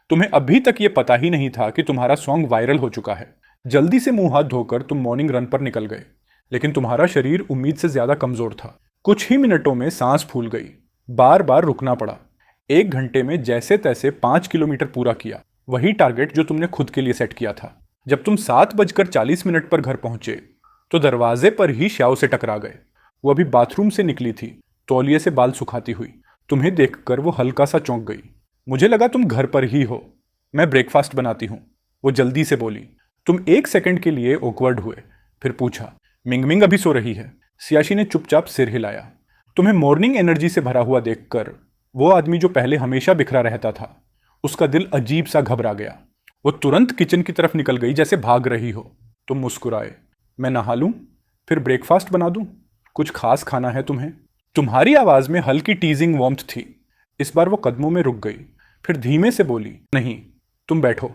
तुम्हें अभी तक ये पता ही नहीं था कि तुम्हारा सॉन्ग वायरल हो चुका है। जल्दी से मुंह हाथ धोकर तुम मॉर्निंग रन पर निकल गए, लेकिन तुम्हारा शरीर उम्मीद से ज्यादा कमजोर था। कुछ ही मिनटों में सांस फूल गई, बार बार रुकना पड़ा। 1 घंटे में जैसे तैसे 5 किलोमीटर पूरा किया, वही टारगेट जो तुमने खुद के लिए सेट किया था। जब तुम 7:40 पर घर पहुंचे तो दरवाजे पर ही श्याओ से टकरा गए। वो अभी बाथरूम से निकली थी, तौलिए से बाल सुखाती हुई। तुम्हें देखकर वो हल्का सा चौंक गई। मुझे लगा तुम घर पर ही हो, मैं ब्रेकफास्ट बनाती हूँ, वो जल्दी से बोली। तुम 1 सेकंड के लिए ऑकवर्ड हुए, फिर पूछा, मिंगमिंग अभी सो रही है? सियाशी ने चुपचाप सिर हिलाया। तुम्हें मॉर्निंग एनर्जी से भरा हुआ देखकर वो आदमी जो पहले हमेशा बिखरा रहता था, उसका दिल अजीब सा घबरा गया। वो तुरंत किचन की तरफ निकल गई जैसे भाग रही हो। तुम मुस्कुराए। मैं नहा लूं, फिर ब्रेकफास्ट बना दूं? कुछ खास खाना है तुम्हें? तुम्हारी आवाज में हल्की टीजिंग वार्मथ थी। इस बार वो कदमों में रुक गई, फिर धीमे से बोली, नहीं, तुम बैठो,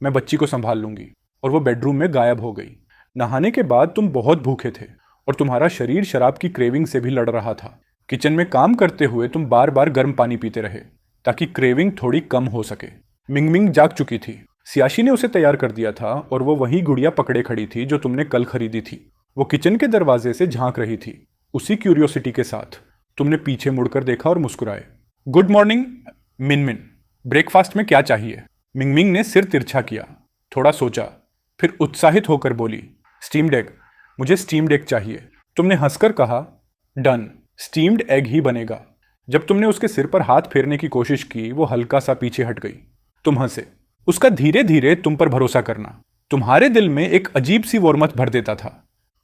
मैं बच्ची को संभाल लूंगी। और वो बेडरूम में गायब हो गई। नहाने के बाद तुम बहुत भूखे थे और तुम्हारा शरीर शराब की क्रेविंग से भी लड़ रहा था। किचन में काम करते हुए तुम बार बार गर्म पानी पीते रहे ताकि क्रेविंग थोड़ी कम हो सके। मिंगमिंग जाग चुकी थी। सियाशी ने उसे तैयार कर दिया था और वो वही गुड़िया पकड़े खड़ी थी जो तुमने कल खरीदी थी। वो किचन के दरवाजे से झांक रही थी, उसी क्यूरियोसिटी के साथ। तुमने पीछे मुड़कर देखा और मुस्कुराए। गुड मॉर्निंग मिनमिन, ब्रेकफास्ट में क्या चाहिए? मिंगमिंग ने सिर तिरछा किया, थोड़ा सोचा, फिर उत्साहित होकर बोली, स्टीम्ड एग, मुझे स्टीम्ड एग चाहिए। तुमने हंसकर कहा, डन, स्टीम्ड एग ही बनेगा। जब तुमने उसके सिर पर हाथ फेरने की कोशिश की, वो हल्का सा पीछे हट गई। तुम हंसे। उसका धीरे धीरे तुम पर भरोसा करना तुम्हारे दिल में एक अजीब सी वॉर्मथ भर देता था।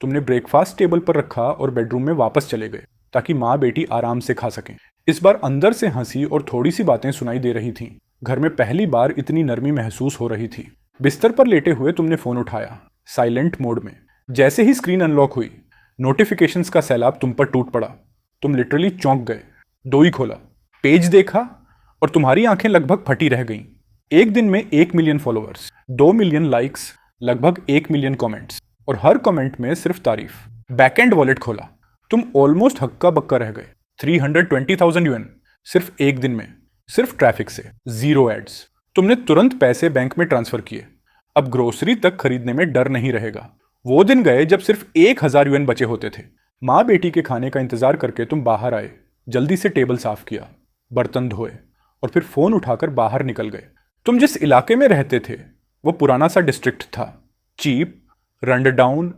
तुमने ब्रेकफास्ट टेबल पर रखा और बेडरूम में वापस चले गए ताकि माँ बेटी आराम से खा सकें। इस बार अंदर से हंसी और थोड़ी सी बातें सुनाई दे रही थीं। घर में पहली बार इतनी नरमी महसूस हो रही थी। बिस्तर पर लेटे हुए तुमने फोन उठाया, साइलेंट मोड में। जैसे ही स्क्रीन अनलॉक हुई, नोटिफिकेशंस का सैलाब तुम पर टूट पड़ा। तुम लिटरली चौंक गए। दो ही खोला, पेज देखा और तुम्हारी आंखें लगभग फटी रह गईं। एक दिन में 1 मिलियन फॉलोअर्स, 2 मिलियन लाइक्स, लगभग 1 मिलियन कमेंट्स, और हर कमेंट में सिर्फ तारीफ। बैकएंड वॉलेट खोला, तुम ऑलमोस्ट हक्का बक्का रह गए। 320,000 यूएन सिर्फ एक दिन में, सिर्फ ट्रैफिक से, 0 एड्स। तुमने तुरंत पैसे बैंक में ट्रांसफर किए। अब ग्रोसरी तक खरीदने में डर नहीं रहेगा। वो दिन गए जब सिर्फ 1,000 यूएन बचे होते थे। माँ बेटी के खाने का इंतजार करके तुम बाहर आए, जल्दी से टेबल साफ किया, बर्तन धोए और फिर फोन उठाकर बाहर निकल गए। तुम जिस इलाके में रहते थे वो पुराना सा डिस्ट्रिक्ट था, चीप, रनडाउन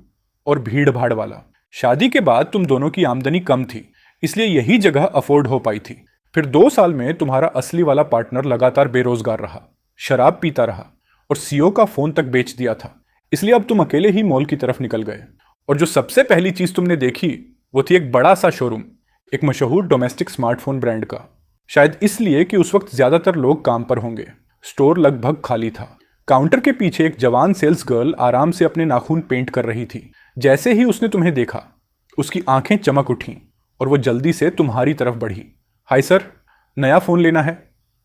और भीड़ भाड़ वाला। शादी के बाद तुम दोनों की आमदनी कम थी, इसलिए यही जगह अफोर्ड हो पाई थी। फिर 2 साल में तुम्हारा असली वाला पार्टनर लगातार बेरोजगार रहा, शराब पीता रहा और सीओ का फोन तक बेच दिया था। इसलिए अब तुम अकेले ही मॉल की तरफ निकल गए और जो सबसे पहली चीज तुमने देखी वो थी एक बड़ा सा शोरूम, एक मशहूर डोमेस्टिक स्मार्टफोन ब्रांड का। शायद इसलिए कि उस वक्त ज्यादातर लोग काम पर होंगे। स्टोर लगभग खाली था। काउंटर के पीछे एक जवान सेल्स गर्ल आराम से अपने नाखून पेंट कर रही थी। जैसे ही उसने तुम्हें देखा, उसकी आंखें चमक उठीं और वो जल्दी से तुम्हारी तरफ बढ़ी। हाय सर, नया फोन लेना है?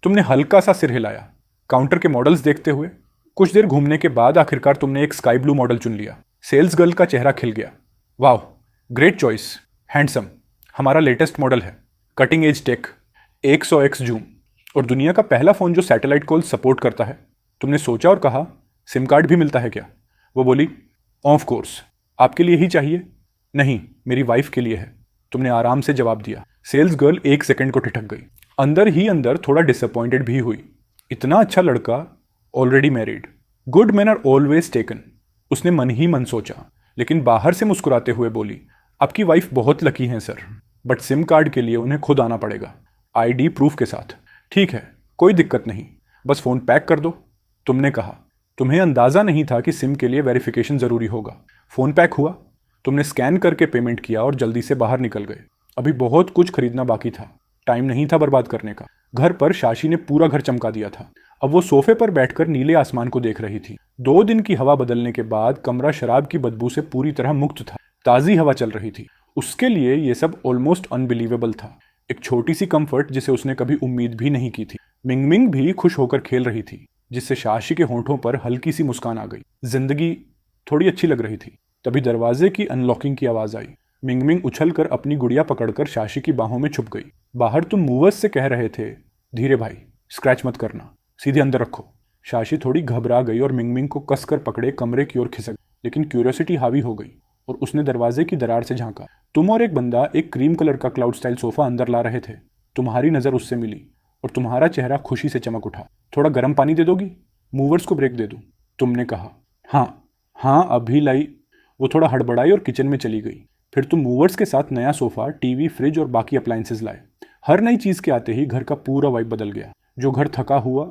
तुमने हल्का सा सिर हिलाया, काउंटर के मॉडल्स देखते हुए। कुछ देर घूमने के बाद आखिरकार तुमने एक स्काई ब्लू मॉडल चुन लिया। सेल्स गर्ल का चेहरा खिल गया। वाह, ग्रेट चॉइस, हैंडसम, हमारा लेटेस्ट मॉडल है, cutting edge tech, 100x zoom और दुनिया का पहला फोन जो सैटेलाइट कॉल सपोर्ट करता है। तुमने सोचा और कहा, सिम कार्ड भी मिलता है क्या? वो बोली, ऑफ कोर्स, आपके लिए ही चाहिए? नहीं, मेरी वाइफ के लिए है, तुमने आराम से जवाब दिया। सेल्स गर्ल 1 सेकंड को ठिठक गई, अंदर ही अंदर थोड़ा डिसअपॉइंटेड भी हुई। इतना अच्छा लड़का, already married, good man are always taken, उसने मन ही मन सोचा, लेकिन बाहर से मुस्कुराते हुए बोली, आपकी वाइफ बहुत लकी हैं सर, बट सिम कार्ड के लिए उन्हें खुद आना पड़ेगा, आईडी प्रूफ के साथ। ठीक है, कोई दिक्कत नहीं, बस फ़ोन पैक कर दो। तुमने कहा, तुम्हें अंदाज़ा नहीं था कि सिम के लिए वेरिफिकेशन ज़रूरी होगा। फ़ोन पैक हुआ, तुमने स्कैन करके पेमेंट किया और जल्दी से बाहर निकल गए। अभी बहुत कुछ खरीदना बाकी था, टाइम नहीं था बर्बाद करने का। घर पर शाशी ने पूरा घर चमका दिया था। अब वो सोफे पर बैठकर नीले आसमान को देख रही थी। 2 दिन की हवा बदलने के बाद कमरा शराब की बदबू से पूरी तरह मुक्त था। ताज़ी हवा चल रही थी। उसके लिए ये सब ऑलमोस्ट अनबिलीवेबल था। एक छोटी सी कंफर्ट जिसे उसने कभी उम्मीद भी नहीं की थी। मिंगमिंग भी खुश होकर खेल रही थी, जिससे शाशी के होंठों पर हल्की सी मुस्कान आ गई। जिंदगी थोड़ी अच्छी लग रही थी। तभी दरवाजे की अनलॉकिंग की आवाज आई। मिंगमिंग उछलकर अपनी गुड़िया पकड़कर शाशी की बाहों में छुप गई। बाहर तुम मूवर्स से कह रहे थे, धीरे भाई, स्क्रैच मत करना। सीधे अंदर रखो। शाशी थोड़ी घबरा गई और मिंगमिंग को कसकर पकड़े कमरे की ओर खिसक, लेकिन क्यूरियोसिटी हावी हो गई और उसने दरवाजे की दरार से झांका। तुम और एक बंदा एक क्रीम कलर का क्लाउड स्टाइल सोफा अंदर ला रहे थे। तुम्हारी नज़र उससे मिली और तुम्हारा चेहरा खुशी से चमक उठा। थोड़ा गर्म पानी दे दोगी? मूवर्स को ब्रेक दे दूं? तुमने कहा। हाँ हाँ, अभी लाई। वो थोड़ा हड़बड़ाई और किचन में चली गई। फिर तुम मूवर्स के साथ नया सोफा, टीवी, फ्रिज और बाकी अप्लायंसेस लाए। हर नई चीज़ के आते ही घर का पूरा वाइब बदल गया। जो घर थका हुआ,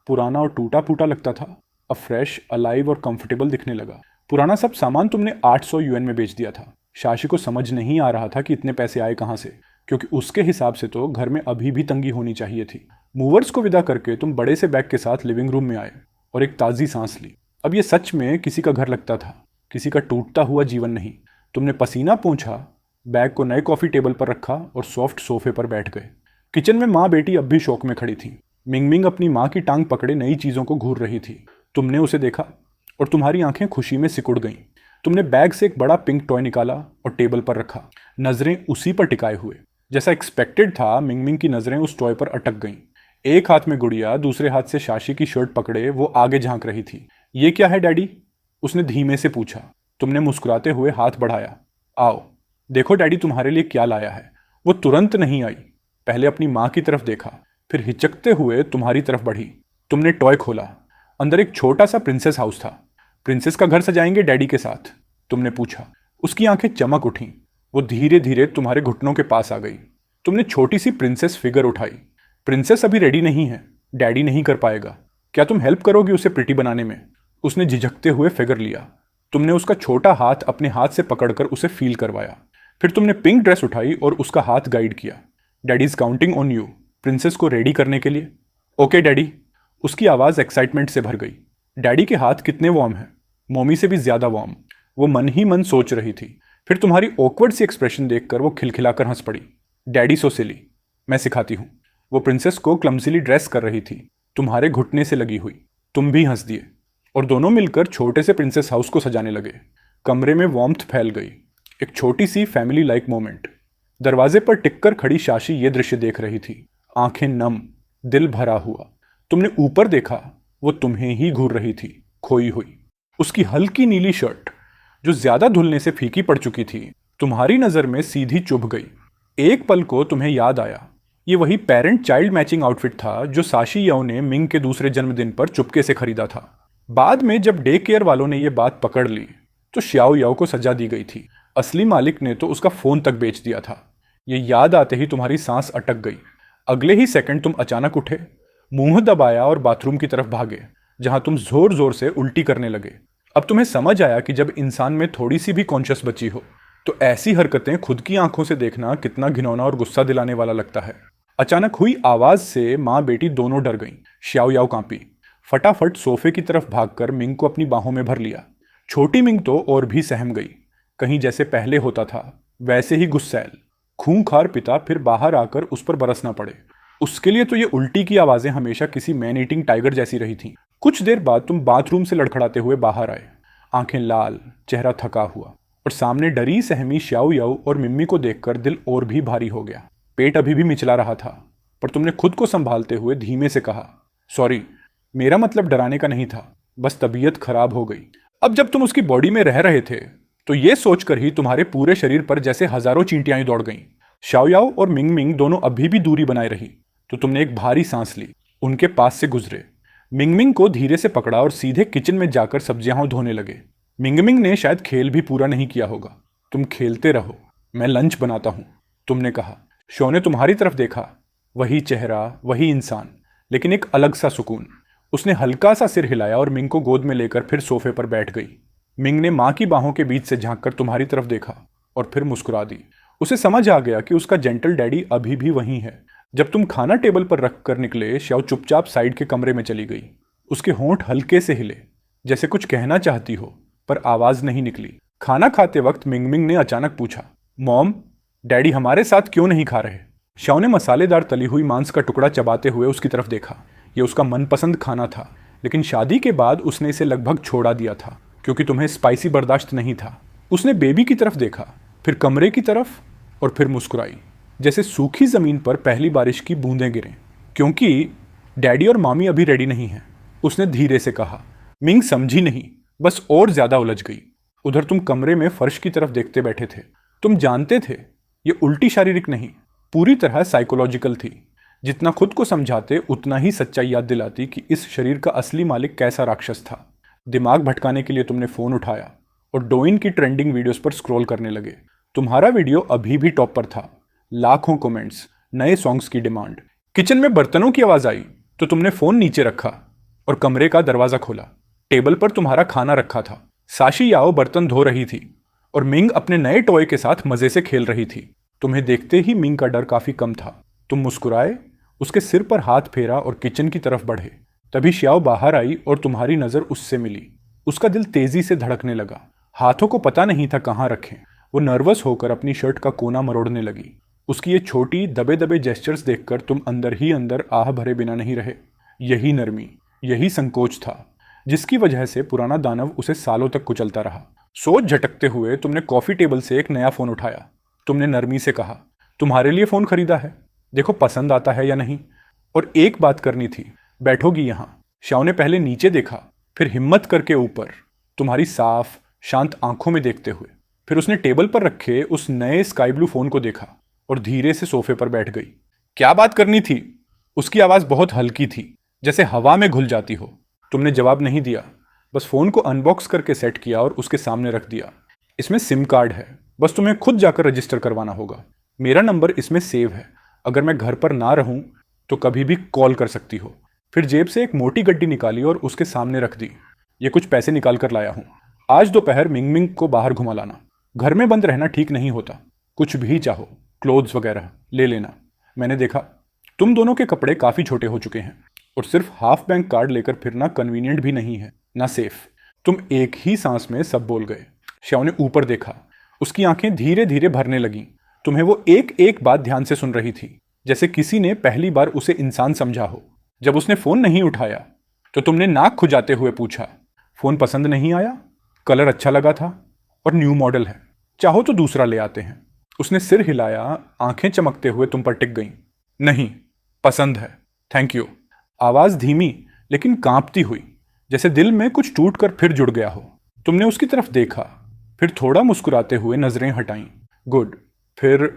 पुराना और टूटा फूटा लगता था, अब फ्रेश, अलाइव और कंफर्टेबल दिखने लगा। पुराना सब सामान तुमने 800 यूएन में बेच दिया था। शाशी को समझ नहीं आ रहा था कि इतने पैसे आए कहाँ से, क्योंकि उसके हिसाब से तो घर में अभी भी तंगी होनी चाहिए थी। मूवर्स को विदा करके तुम बड़े से बैग के साथ लिविंग रूम में आए और एक ताज़ी सांस ली। अब ये सच में किसी का घर लगता था, किसी का टूटता हुआ जीवन नहीं। तुमने पसीना पोंछा, बैग को नए कॉफ़ी टेबल पर रखा और सॉफ्ट सोफे पर बैठ गए। किचन में माँ बेटी अब भी शौक में खड़ी थी। मिंगमिंग अपनी माँ की टांग पकड़े नई चीज़ों को घूर रही थी। तुमने उसे देखा और तुम्हारी आंखें खुशी में सिकुड़ गईं। तुमने बैग से एक बड़ा पिंक टॉय निकाला और टेबल पर रखा, नज़रें उसी पर टिकाए हुए। जैसा एक्सपेक्टेड था, मिंगमिंग की नज़रें उस टॉय पर अटक गईं। एक हाथ में गुड़िया, दूसरे हाथ से शाशी की शर्ट पकड़े वो आगे झांक रही थी। ये क्या है डैडी? उसने धीमे से पूछा। तुमने मुस्कुराते हुए हाथ बढ़ाया। आओ देखो डैडी तुम्हारे लिए क्या लाया है। वो तुरंत नहीं आई, पहले अपनी माँ की तरफ देखा, फिर हिचकते हुए तुम्हारी तरफ बढ़ी। तुमने टॉय खोला, अंदर एक छोटा सा प्रिंसेस हाउस था। प्रिंसेस का घर सजाएंगे डैडी के साथ? तुमने पूछा। उसकी आंखें चमक उठीं। वो धीरे धीरे तुम्हारे घुटनों के पास आ गई। तुमने छोटी सी प्रिंसेस फिगर उठाई। प्रिंसेस अभी रेडी नहीं है, डैडी नहीं कर पाएगा। क्या तुम हेल्प करोगी उसे प्रिटी बनाने में? उसने झिझकते हुए फिगर लिया। तुमने उसका छोटा हाथ अपने हाथ से पकड़कर उसे फील करवाया। फिर तुमने पिंक ड्रेस उठाई और उसका हाथ गाइड किया। Daddy is counting on you princess को रेडी करने के लिए। Okay daddy. उसकी आवाज़ एक्साइटमेंट से भर गई। डैडी के हाथ कितने वार्म हैं, मम्मी से भी ज़्यादा वार्म। वो मन ही मन सोच रही थी। फिर तुम्हारी ऑकवर्ड सी एक्सप्रेशन देखकर वो खिलखिलाकर हंस पड़ी। डैडी सो सिली, मैं सिखाती हूँ। वो प्रिंसेस को क्लमसीली ड्रेस कर रही थी, तुम्हारे घुटने से लगी हुई। तुम भी हंस दिए और दोनों मिलकर छोटे से प्रिंसेस हाउस को सजाने लगे। कमरे में वार्मथ फैल गई, एक छोटी सी फैमिली लाइक मोमेंट। दरवाजे पर टिककर खड़ी शाशी ये दृश्य देख रही थी, आंखें नम, दिल भरा हुआ। तुमने ऊपर देखा, वो तुम्हें ही घूर रही थी, खोई हुई। उसकी हल्की नीली शर्ट, जो ज्यादा धुलने से फीकी पड़ चुकी थी, तुम्हारी नजर में सीधी चुभ गई। एक पल को तुम्हें याद आया, ये वही पेरेंट चाइल्ड मैचिंग आउटफिट था जो साशी याओ ने मिंग के दूसरे जन्मदिन पर चुपके से खरीदा था। बाद में जब डे केयर वालों ने यह बात पकड़ ली तो श्याओ याओ को सजा दी गई थी। असली मालिक ने तो उसका फोन तक बेच दिया था। ये याद आते ही तुम्हारी सांस अटक गई। अगले ही सेकंड तुम अचानक उठे, मुंह दबाया और बाथरूम की तरफ भागे, जहां तुम जोर जोर से उल्टी करने लगे। अब तुम्हें समझ आया कि जब इंसान में थोड़ी सी भी कॉन्शियस बची हो तो ऐसी हरकतें खुद की आंखों से देखना कितना घिनौना और गुस्सा दिलाने वाला लगता है। अचानक हुई आवाज से माँ बेटी दोनों डर गईं। श्याओ याओ कांपी, फटाफट सोफे की तरफ भागकर मिंग को अपनी बाहों में भर लिया। छोटी मिंग तो और भी सहम गई, कहीं जैसे पहले होता था वैसे ही गुस्सैल। खूंखार पिता फिर बाहर आकर उस पर बरसना पड़े। उसके लिए तो ये उल्टी की आवाजें हमेशा किसी मैन ईटिंग टाइगर जैसी रही थीं। कुछ देर बाद तुम बाथरूम से लड़खड़ाते हुए बाहर आए, आंखें लाल, चेहरा थका हुआ, और सामने डरी सहमी श्याओ याओ और मिम्मी को देखकर दिल और भी भारी हो गया। पेट अभी भी मिचला रहा था, पर तुमने खुद को संभालते हुए धीमे से कहा, सॉरी, मेरा मतलब डराने का नहीं था, बस तबीयत खराब हो गई। अब जब तुम उसकी बॉडी में रह रहे थे तो ये सोचकर ही तुम्हारे पूरे शरीर पर जैसे हजारों चींटियां दौड़ गईं। श्याओ याओ और मिंग मिंग दोनों अभी भी दूरी बनाए रही तो तुमने एक भारी सांस ली, उनके पास से गुजरे, मिंग मिंग को धीरे से पकड़ा और सीधे किचन में जाकर सब्जियां धोने लगे। मिंग मिंग ने शायद खेल भी पूरा नहीं किया होगा। तुम खेलते रहो, मैं लंच बनाता हूं, तुमने कहा। शो ने तुम्हारी तरफ देखा, वही चेहरा, वही इंसान, लेकिन एक अलग सा सुकून। उसने हल्का सा सिर हिलाया और मिंग को गोद में लेकर फिर सोफे पर बैठ गई। मिंग ने माँ की बाहों के बीच से झांककर तुम्हारी तरफ देखा और फिर मुस्कुरा दी। उसे समझ आ गया कि उसका जेंटल डैडी अभी भी वहीं है। जब तुम खाना टेबल पर रख कर निकले, श्याओ चुपचाप साइड के कमरे में चली गई। उसके होंठ हल्के से हिले, जैसे कुछ कहना चाहती हो, पर आवाज नहीं निकली। खाना खाते वक्त मिंग मिंग ने अचानक पूछा, मॉम, डैडी हमारे साथ क्यों नहीं खा रहे? श्याओ ने मसालेदार तली हुई मांस का टुकड़ा चबाते हुए उसकी तरफ देखा। यह उसका मनपसंद खाना था, लेकिन शादी के बाद उसने इसे लगभग छोड़ा दिया था क्योंकि तुम्हें स्पाइसी बर्दाश्त नहीं था। उसने बेबी की तरफ देखा, फिर कमरे की तरफ, और फिर मुस्कुराई, जैसे सूखी जमीन पर पहली बारिश की बूंदें गिरें। क्योंकि डैडी और मामी अभी रेडी नहीं हैं, उसने धीरे से कहा। मिंग समझी नहीं, बस और ज्यादा उलझ गई। उधर तुम कमरे में फर्श की तरफ देखते बैठे थे। तुम जानते थे ये उल्टी शारीरिक नहीं, पूरी तरह साइकोलॉजिकल थी। जितना खुद को समझाते उतना ही सच्चाई याद दिलाती कि इस शरीर का असली मालिक कैसा राक्षस था। दिमाग भटकाने के लिए तुमने फोन उठाया और डोइन की ट्रेंडिंग वीडियोस पर स्क्रॉल करने लगे। तुम्हारा वीडियो अभी भी टॉप पर था, लाखों कमेंट्स, नए सॉन्ग्स की डिमांड। किचन में बर्तनों की आवाज आई तो तुमने फोन नीचे रखा और कमरे का दरवाजा खोला। टेबल पर तुम्हारा खाना रखा था। साशी याओ बर्तन धो रही थी और मिंग अपने नए टॉय के साथ मजे से खेल रही थी। तुम्हें देखते ही मिंग का डर काफी कम था। तुम मुस्कुराए, उसके सिर पर हाथ फेरा और किचन की तरफ बढ़े। तभी श्याओ बाहर आई और तुम्हारी नजर उससे मिली। उसका दिल तेजी से धड़कने लगा। हाथों को पता नहीं था कहाँ रखें। वो नर्वस होकर अपनी शर्ट का कोना मरोड़ने लगी। उसकी ये छोटी दबे दबे जेस्चर्स देखकर तुम अंदर ही अंदर आह भरे बिना नहीं रहे। यही नरमी, यही संकोच था जिसकी वजह से पुराना दानव उसे सालों तक कुचलता रहा। सोच झटकते हुए तुमने कॉफी टेबल से एक नया फोन उठाया। तुमने नरमी से कहा, तुम्हारे लिए फोन खरीदा है, देखो पसंद आता है या नहीं। और एक बात करनी थी, बैठोगी यहां। श्याओ ने पहले नीचे देखा, फिर हिम्मत करके ऊपर, तुम्हारी साफ शांत आंखों में देखते हुए। फिर उसने टेबल पर रखे उस नए स्काई ब्लू फोन को देखा और धीरे से सोफे पर बैठ गई। क्या बात करनी थी? उसकी आवाज बहुत हल्की थी, जैसे हवा में घुल जाती हो। तुमने जवाब नहीं दिया, बस फोन को अनबॉक्स करके सेट किया और उसके सामने रख दिया। इसमें सिम कार्ड है, बस तुम्हें खुद जाकर रजिस्टर करवाना होगा। मेरा नंबर इसमें सेव है, अगर मैं घर पर ना रहूं तो कभी भी कॉल कर सकती हो। फिर जेब से एक मोटी गड्डी निकाली और उसके सामने रख दी। ये कुछ पैसे निकाल कर लाया हूं, आज दोपहर मिंग मिंग को बाहर घुमा लाना। घर में बंद रहना ठीक नहीं होता। कुछ भी चाहो, क्लोथ्स वगैरह ले लेना। मैंने देखा तुम दोनों के कपड़े काफी छोटे हो चुके हैं और सिर्फ हाफ बैंक कार्ड लेकर फिरना कन्वीनियंट भी नहीं है, ना सेफ। तुम एक ही सांस में सब बोल गए। श्याओ ने ऊपर देखा, उसकी आंखें धीरे धीरे भरने लगीं। तुम्हें वो एक एक बात ध्यान से सुन रही थी, जैसे किसी ने पहली बार उसे इंसान समझा हो। जब उसने फोन नहीं उठाया तो तुमने नाक खुजाते हुए पूछा, फोन पसंद नहीं आया? कलर अच्छा लगा था और न्यू मॉडल है, चाहो तो दूसरा ले आते हैं। उसने सिर हिलाया, आंखें चमकते हुए तुम पर टिक गईं। नहीं, पसंद है, थैंक यू। आवाज धीमी लेकिन कांपती हुई, जैसे दिल में कुछ टूट कर फिर जुड़ गया हो। तुमने उसकी तरफ देखा, फिर थोड़ा मुस्कुराते हुए नजरें हटाईं। गुड, फिर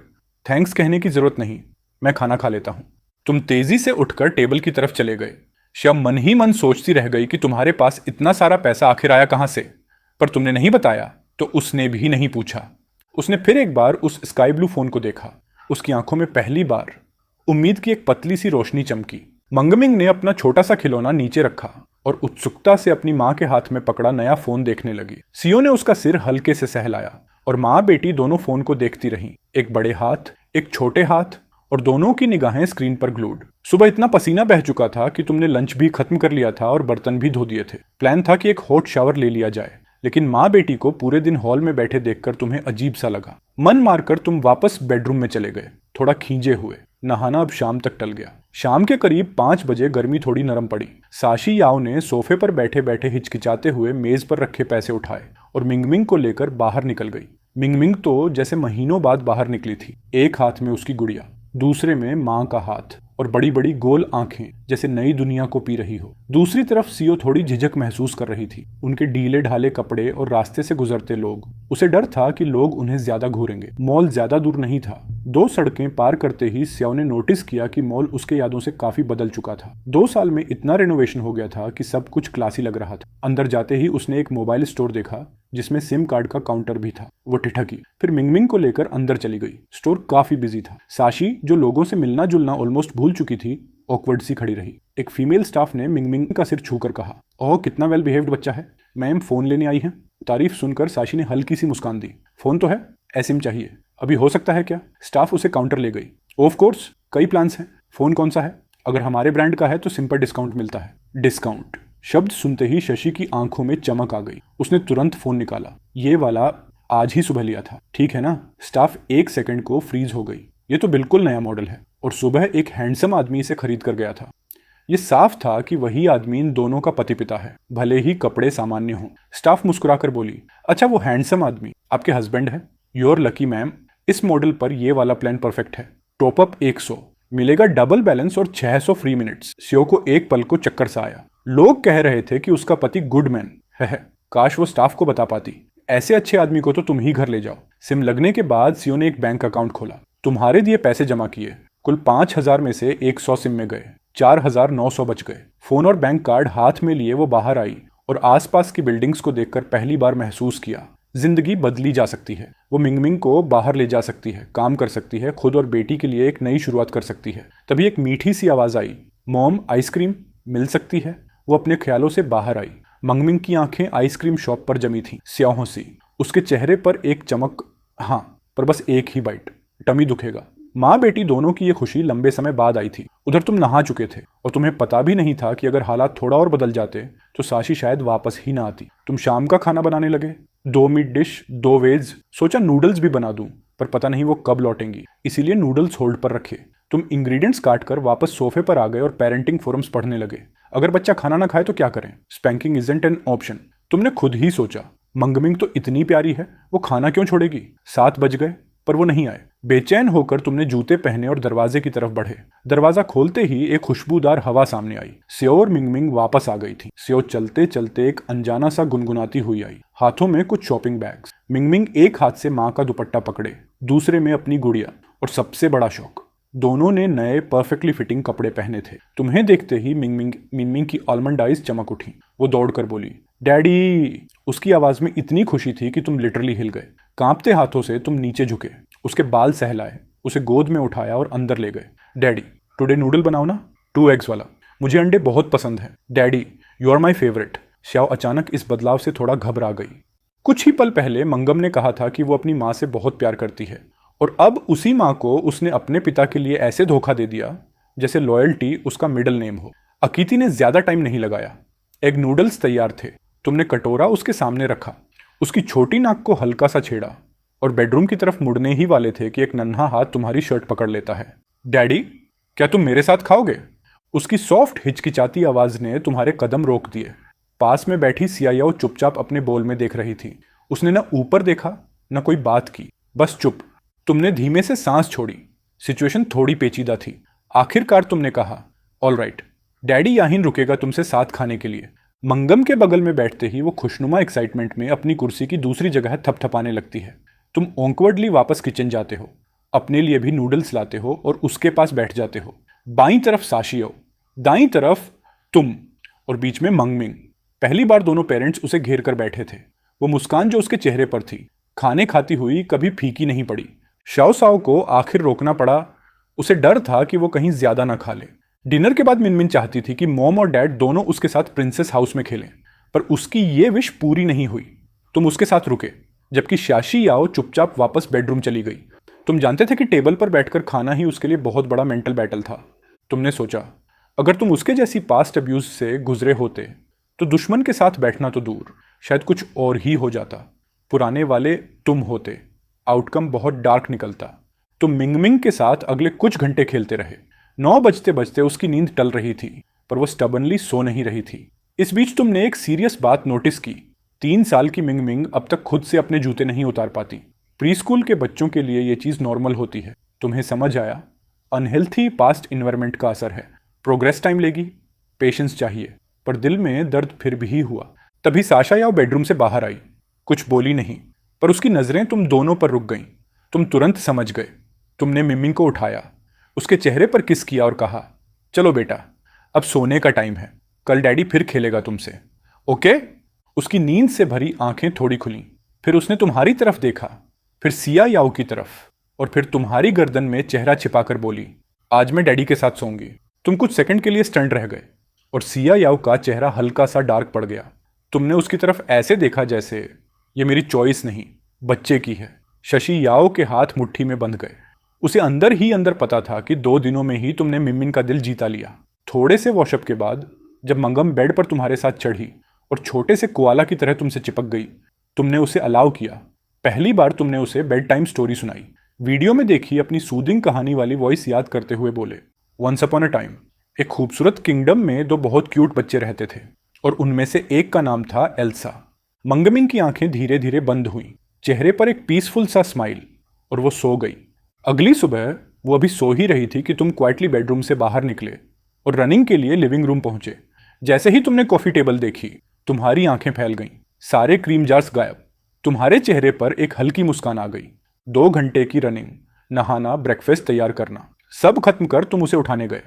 थैंक्स कहने की जरूरत नहीं, मैं खाना खा लेता हूं। तुम तेजी से उठकर टेबल की तरफ चले गए। श्याम मन ही मन सोचती रह गई कि तुम्हारे पास इतना सारा पैसा आखिर आया कहां से, पर तुमने नहीं बताया तो उसने भी नहीं पूछा। उसने फिर एक बार उस स्काई ब्लू फोन को देखा। उसकी आंखों में पहली बार उम्मीद की एक पतली सी रोशनी चमकी। मंगमिंग ने अपना छोटा सा खिलौना नीचे रखा और उत्सुकता से अपनी माँ के हाथ में पकड़ा नया फोन देखने लगी। सियो ने उसका सिर हल्के से सहलाया और माँ बेटी दोनों फोन को देखती रहीं, एक बड़े हाथ, एक छोटे हाथ, और दोनों की निगाहें स्क्रीन पर ग्लूड। सुबह इतना पसीना बह चुका था कि तुमने लंच भी खत्म कर लिया था और बर्तन भी धो दिए थे। प्लान था कि एक हॉट शावर ले लिया जाए, लेकिन माँ बेटी को पूरे दिन हॉल में बैठे देखकर तुम्हें अजीब सा लगा। मन मारकर तुम वापस बेडरूम में चले गए, थोड़ा खींचे हुए। नहाना अब शाम तक टल गया। शाम के करीब 5 बजे गर्मी थोड़ी नरम पड़ी। साशी याओ ने सोफे पर बैठे बैठे हिचकिचाते हुए मेज पर रखे पैसे उठाए और मिंगमिंग को लेकर बाहर निकल गई। मिंगमिंग तो जैसे महीनों बाद बाहर निकली थी। एक हाथ में उसकी गुड़िया, दूसरे में माँ का हाथ और बड़ी बड़ी गोल आंखें, जैसे नई दुनिया को पी रही हो। दूसरी तरफ सियो थोड़ी झिझक महसूस कर रही थी। उनके ढीले ढाले कपड़े और रास्ते से गुजरते लोग, उसे डर था कि लोग उन्हें ज्यादा घूरेंगे। मॉल ज्यादा दूर नहीं था। 2 सड़कें पार करते ही सियो ने नोटिस किया कि मॉल उसके यादों से काफी बदल चुका था। 2 साल में इतना रेनोवेशन हो गया था कि सब कुछ क्लासी लग रहा था। अंदर जाते ही उसने एक मोबाइल स्टोर देखा जिसमें सिम कार्ड का काउंटर भी था। वो ठिठकी, फिर मिंगमिंग को लेकर अंदर चली गई। स्टोर काफी बिजी था। साशी, जो लोगों से मिलना जुलना ऑलमोस्ट भूल चुकी थी, ऑकवर्ड सी खड़ी रही। एक फीमेल स्टाफ ने मिंगमिंग का सिर छूकर कहा, ओह कितना वेल बिहेव्ड बच्चा है। मैम फोन लेने आई हैं। तारीफ सुनकर साशी ने हल्की सी मुस्कान दी। फोन तो है, एसिम चाहिए, अभी हो सकता है क्या? स्टाफ उसे काउंटर ले गई। ऑफ कोर्स, कई प्लान्स हैं। फोन कौन सा है? अगर हमारे ब्रांड का है तो सिम पर डिस्काउंट मिलता है। डिस्काउंट शब्द सुनते ही शशि की आंखों में चमक आ गई। उसने तुरंत फोन निकाला। ये वाला आज ही सुबह लिया था, ठीक है ना? स्टाफ 1 सेकंड को फ्रीज हो गई। ये तो बिल्कुल नया मॉडल है और सुबह एक हैंडसम आदमी इसे खरीद कर गया था। ये साफ था कि वही आदमी इन दोनों का पति पिता है, भले ही कपड़े सामान्य हों। स्टाफ मुस्कुराकर बोली, अच्छा वो हैंडसम आदमी आपके हस्बैंड है? योर लकी मैम, इस मॉडल पर ये वाला प्लान परफेक्ट है। टॉप अप 100, मिलेगा डबल बैलेंस और 600 फ्री मिनट्स। सियो को एक पल को चक्कर सा आया। लोग कह रहे थे कि उसका पति गुड मैन है। काश वो स्टाफ को बता पाती। ऐसे अच्छे आदमी को तो तुम ही घर ले जाओ। सिम लगने के बाद सियो ने एक बैंक अकाउंट खोला, तुम्हारे दिए पैसे जमा किए। कुल 5,000 में से 100 सिम में गए, 4,900 बच गए। फोन और बैंक कार्ड हाथ में लिए वो बाहर आई और आसपास की बिल्डिंग्स को देखकर पहली बार महसूस किया जिंदगी बदली जा सकती है। वो मिंगमिंग को बाहर ले जा सकती है, काम कर सकती है, खुद और बेटी के लिए एक नई शुरुआत कर सकती है। तभी एक मीठी सी आवाज आई, मॉम आइसक्रीम मिल सकती है। वो अपने ख्यालों से बाहर आई। मंगमिंग की आंखें आइसक्रीम शॉप पर जमी थीं, स्याहों सी। उसके चेहरे पर एक चमक, हाँ पर बस एक ही बाइट, टमी दुखेगा। माँ बेटी दोनों की ये खुशी लंबे समय बाद आई थी। उधर तुम नहा चुके थे और तुम्हें पता भी नहीं था कि अगर हालात थोड़ा और बदल जाते तो साशी शायद वापस ही ना आती। तुम शाम का खाना बनाने लगे, 2 मीट डिश, 2 वेज। सोचा नूडल्स भी बना दूं, पर पता नहीं वो कब लौटेंगी, इसीलिए नूडल्स होल्ड पर रखे। तुम इंग्रेडिएंट्स काट कर वापस सोफे पर आ गए और पेरेंटिंग फोरम्स पढ़ने लगे। अगर बच्चा खाना ना खाए तो क्या करें? स्पैंकिंग इजंट एन ऑप्शन, तुमने खुद ही सोचा। मंगमिंग तो इतनी प्यारी है, वो खाना क्यों छोड़ेगी? 7 बज गए पर वो नहीं आए। बेचैन होकर तुमने जूते पहने और दरवाजे की तरफ बढ़े। दरवाजा खोलते ही एक खुशबूदार हवा सामने आई। सियो और मिंगमिंग वापस आ गई थी। सियो चलते चलते एक अनजाना सा गुनगुनाती हुई आई, हाथों में कुछ शॉपिंग बैग्स। मिंगमिंग एक हाथ से माँ का दुपट्टा पकड़े, दूसरे में अपनी गुड़िया, और सबसे बड़ा शौक, दोनों ने नए परफेक्टली फिटिंग कपड़े पहने थे। तुम्हें देखते ही मिंगमिंग की आलमंड आइज चमक उठी। वो दौड़कर बोली, डैडी। उसकी आवाज में इतनी खुशी थी कि तुम लिटरली हिल गए। कांपते हाथों से तुम नीचे झुके, उसके बाल सहलाए, उसे गोद में उठाया और अंदर ले गए। डैडी टुडे नूडल बनाओ ना, 2 एग्स वाला। मुझे अंडे बहुत पसंद है। Daddy you are my favourite. Xiao अचानक इस बदलाव से थोड़ा घबरा गई। कुछ ही पल पहले मंगम ने कहा था कि वो अपनी माँ से बहुत प्यार करती है, और अब उसी माँ को उसने अपने पिता के लिए ऐसे धोखा दे दिया जैसे लॉयल्टी उसका मिडिल नेम हो। अकीति ने ज्यादा टाइम नहीं लगाया। एग नूडल्स तैयार थे। तुमने कटोरा उसके सामने रखा, उसकी छोटी नाक को हल्का सा छेड़ा और बेडरूम की तरफ मुड़ने ही वाले थे कि एक नन्हा हाथ तुम्हारी शर्ट पकड़ लेता है। डैडी क्या तुम मेरे साथ खाओगे? उसकी सॉफ्ट हिचकिचाती आवाज ने तुम्हारे कदम रोक दिए। पास में बैठी सियाओ चुपचाप अपने बोल में देख रही थी। उसने न ऊपर देखा न कोई बात की, बस चुप। तुमने धीमे से सांस छोड़ी। सिचुएशन थोड़ी पेचीदा थी। आखिरकार तुमने कहा, ऑल राइट, डैडी यहीं रुकेगा तुमसे साथ खाने के लिए। मंगम के बगल में बैठते ही वो खुशनुमा एक्साइटमेंट में अपनी कुर्सी की दूसरी जगह थपथपाने लगती है। तुम ऑकवर्डली वापस किचन जाते हो, अपने लिए भी नूडल्स लाते हो और उसके पास बैठ जाते हो। बाईं तरफ साशियो, दाईं तरफ तुम, और बीच में मंगमिंग। पहली बार दोनों पेरेंट्स उसे घेर कर बैठे थे। वो मुस्कान जो उसके चेहरे पर थी, खाने खाती हुई कभी फीकी नहीं पड़ी। शाओ साओ को आखिर रोकना पड़ा। उसे डर था कि वो कहीं ज्यादा ना खा ले। डिनर के बाद मिनमिन चाहती थी कि मॉम और डैड दोनों उसके साथ प्रिंसेस हाउस में खेलें, पर उसकी ये विश पूरी नहीं हुई। तुम उसके साथ रुके, जबकि शाशी याओ चुपचाप वापस बेडरूम चली गई। तुम जानते थे कि टेबल पर बैठकर खाना ही उसके लिए बहुत बड़ा मेंटल बैटल था। तुमने सोचा, अगर तुम उसके जैसी पास्ट अब्यूज से गुजरे होते तो दुश्मन के साथ बैठना तो दूर, शायद कुछ और ही हो जाता। पुराने वाले तुम होते, आउटकम बहुत डार्क निकलता। तुम मिंगमिंग के साथ अगले कुछ घंटे खेलते रहे। 9 बजते बजते उसकी नींद टल रही थी, पर वो स्टबनली सो नहीं रही थी। इस बीच तुमने एक सीरियस बात नोटिस की। 3 साल की मिंगमिंग अब तक खुद से अपने जूते नहीं उतार पाती। प्री स्कूल के बच्चों के लिए ये चीज़ नॉर्मल होती है। तुम्हें समझ आया, अनहेल्थी पास्ट इन्वायरमेंट का असर है। प्रोग्रेस टाइम लेगी, पेशेंस चाहिए। पर दिल में दर्द फिर भी हुआ। तभी साशा याओ बेडरूम से बाहर आई। कुछ बोली नहीं, पर उसकी नजरें तुम दोनों पर रुक गईं। तुम तुरंत समझ गए। तुमने मिमिंग को उठाया, उसके चेहरे पर किस किया और कहा, चलो बेटा, अब सोने का टाइम है, कल डैडी फिर खेलेगा तुमसे, ओके? उसकी नींद से भरी आंखें थोड़ी खुलीं। फिर उसने तुम्हारी तरफ देखा, फिर सिया याओ की तरफ, और फिर तुम्हारी गर्दन में चेहरा छिपाकर बोली, आज मैं डैडी के साथ सोऊंगी। तुम कुछ सेकंड के लिए स्टंट रह गए और सिया याओ का चेहरा हल्का सा डार्क पड़ गया। तुमने उसकी तरफ ऐसे देखा जैसे ये मेरी चॉइस नहीं, बच्चे की है। शशि याओ के हाथ मुट्ठी में बंध गए। उसे अंदर ही अंदर पता था कि 2 दिनों में ही तुमने मिमिन का दिल जीता लिया। थोड़े से वॉशअप के बाद जब मंगम बेड पर तुम्हारे साथ चढ़ी और छोटे से कोआला की तरह तुमसे चिपक गई, तुमने उसे अलाउ किया। पहली बार तुमने उसे बेड टाइम स्टोरी सुनाई। वीडियो में देखी अपनी सूदिंग कहानी वाली वॉइस याद करते हुए बोले, वंस अपॉन अ टाइम एक खूबसूरत किंगडम में 2 बहुत क्यूट बच्चे रहते थे और उनमें से एक का नाम था एल्सा। मंगमिंग की आंखें धीरे धीरे बंद हुईं, चेहरे पर एक पीसफुल सा स्माइल, और वो सो गई। अगली सुबह वो अभी सो ही रही थी कि तुम क्वाइटली बेडरूम से बाहर निकले और रनिंग के लिए लिविंग रूम पहुंचे। जैसे ही तुमने कॉफी टेबल देखी, तुम्हारी आंखें फैल गईं। सारे क्रीम जार्स गायब। तुम्हारे चेहरे पर एक हल्की मुस्कान आ गई। 2 घंटे की रनिंग, नहाना, ब्रेकफास्ट तैयार करना, सब खत्म कर तुम उसे उठाने गए।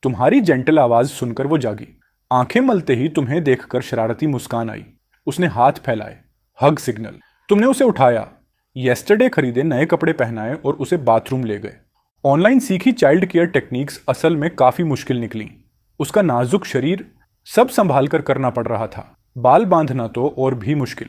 तुम्हारी जेंटल आवाज सुनकर वो जागी। आंखें मलते ही तुम्हें देखकर शरारती मुस्कान आई। उसने हाथ फैलाए, हग सिग्नल। तुमने उसे उठाया, येस्टरडे खरीदे नए कपड़े पहनाए और उसे बाथरूम ले गए। ऑनलाइन सीखी चाइल्ड केयर टेक्निक्स असल में काफी मुश्किल निकली। उसका नाजुक शरीर सब संभाल कर करना पड़ रहा था। बाल बांधना तो और भी मुश्किल,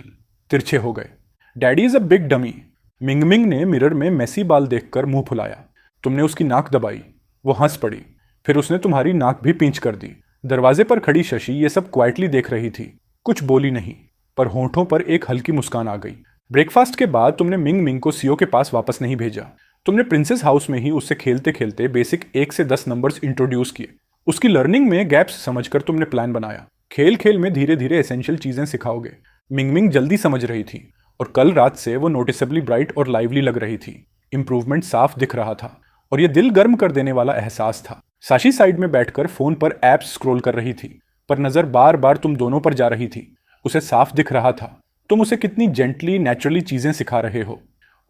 तिरछे हो गए। Daddy is a big dummy. Mingming ने मिरर में मेसी बाल देखकर मुंह फुलाया। तुमने उसकी नाक दबाई, वो हंस पड़ी। फिर उसने तुम्हारी नाक भी पींच कर दी। दरवाजे पर खड़ी शशि ये सब क्वाइटली देख रही थी। कुछ बोली नहीं, पर होंठों पर एक हल्की मुस्कान आ गई। ब्रेकफास्ट के बाद तुमने मिंग मिंग को सीओ के पास वापस नहीं भेजा। तुमने प्रिंसेस हाउस में ही उससे खेलते खेलते बेसिक 1 से 10 नंबर्स इंट्रोड्यूस किए। उसकी लर्निंग में गैप्स समझकर तुमने प्लान बनाया। खेल खेल में धीरे धीरे एसेंशियल चीजें सिखाओगे। मिंग मिंग जल्दी समझ रही थी और कल रात से वो नोटिसेबली ब्राइट और लाइवली लग रही थी। इंप्रूवमेंट साफ दिख रहा था और ये दिल गर्म कर देने वाला एहसास था। साशी साइड में बैठकर फोन पर ऐप्स स्क्रॉल कर रही थी, पर नजर बार बार तुम दोनों पर जा रही थी। उसे साफ दिख रहा था तुम उसे कितनी जेंटली नेचुरली चीजें सिखा रहे हो।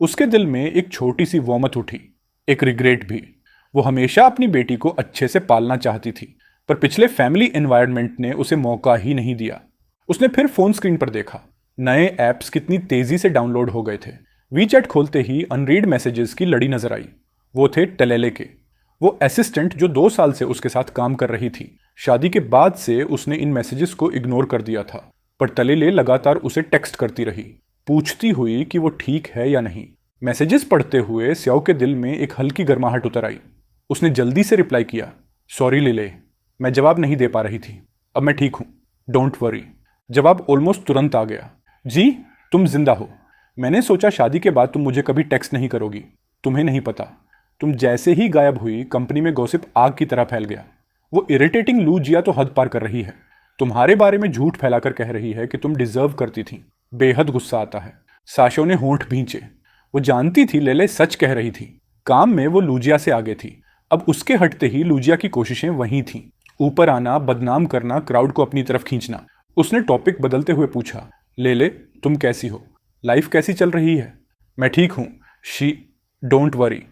उसके दिल में एक छोटी सी वॉमत उठी, एक रिग्रेट भी। वो हमेशा अपनी बेटी को अच्छे से पालना चाहती थी, पर पिछले फैमिली एनवायरनमेंट ने उसे मौका ही नहीं दिया। उसने फिर फोन स्क्रीन पर देखा। नए ऐप्स कितनी तेजी से डाउनलोड हो गए थे। वीचैट खोलते ही अनरीड मैसेजेस की लड़ी नजर आई। वो थे टलेले के, वो असिस्टेंट जो 2 साल से उसके साथ काम कर रही थी। शादी के बाद से उसने इन मैसेजेस को इग्नोर कर दिया था, पर तलेले लगातार उसे टेक्स्ट करती रही, पूछती हुई कि वो ठीक है या नहीं। मैसेजेस पढ़ते हुए स्याओ के दिल में एक हल्की गर्माहट उतर आई। उसने जल्दी से रिप्लाई किया, सॉरी लिले, मैं जवाब नहीं दे पा रही थी। अब मैं ठीक हूं, डोंट वरी। जवाब ऑलमोस्ट तुरंत आ गया, जी तुम जिंदा हो। मैंने सोचा शादी के बाद तुम मुझे कभी टेक्स्ट नहीं करोगी। तुम्हें नहीं पता, तुम जैसे ही गायब हुई कंपनी में गॉसिप आग की तरह फैल गया। वो इरिटेटिंग लू जिया तो हद पार कर रही है। तुम्हारे बारे में झूठ फैलाकर कह रही है कि तुम डिजर्व करती थी। बेहद गुस्सा आता है। साशो ने होंठ भींचे। वो जानती थी लेले सच कह रही थी। काम में वो लूजिया से आगे थी। अब उसके हटते ही लूजिया की कोशिशें वहीं थीं। ऊपर आना, बदनाम करना, क्राउड को अपनी तरफ खींचना। उसने टॉपिक बदलते हुए पूछा, लेले तुम कैसी हो? लाइफ कैसी चल रही है? मैं ठीक हूं शी, डोंट वरी।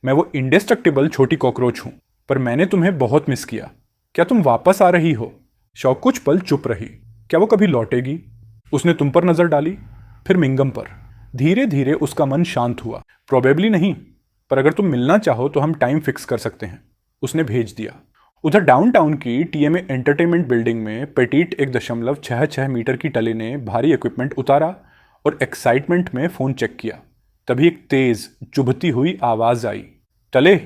मैं वो इंडेस्ट्रक्टिबल छोटी कॉकरोच हूं, पर मैंने तुम्हें बहुत मिस किया। क्या तुम वापस आ रही हो? शौक कुछ पल चुप रही। क्या वो कभी लौटेगी? उसने तुम पर नजर डाली, फिर मिंगम पर। धीरे धीरे उसका मन शांत हुआ। प्रोबेबली नहीं, पर अगर तुम मिलना चाहो तो हम टाइम फिक्स कर सकते हैं। उसने भेज दिया। उधर डाउनटाउन की टीएमए एंटरटेनमेंट बिल्डिंग में पेटीट 1.66 मीटर की टले ने भारी इक्विपमेंट उतारा और एक्साइटमेंट में फोन चेक किया। तभी एक तेज चुभती हुई आवाज आई, टले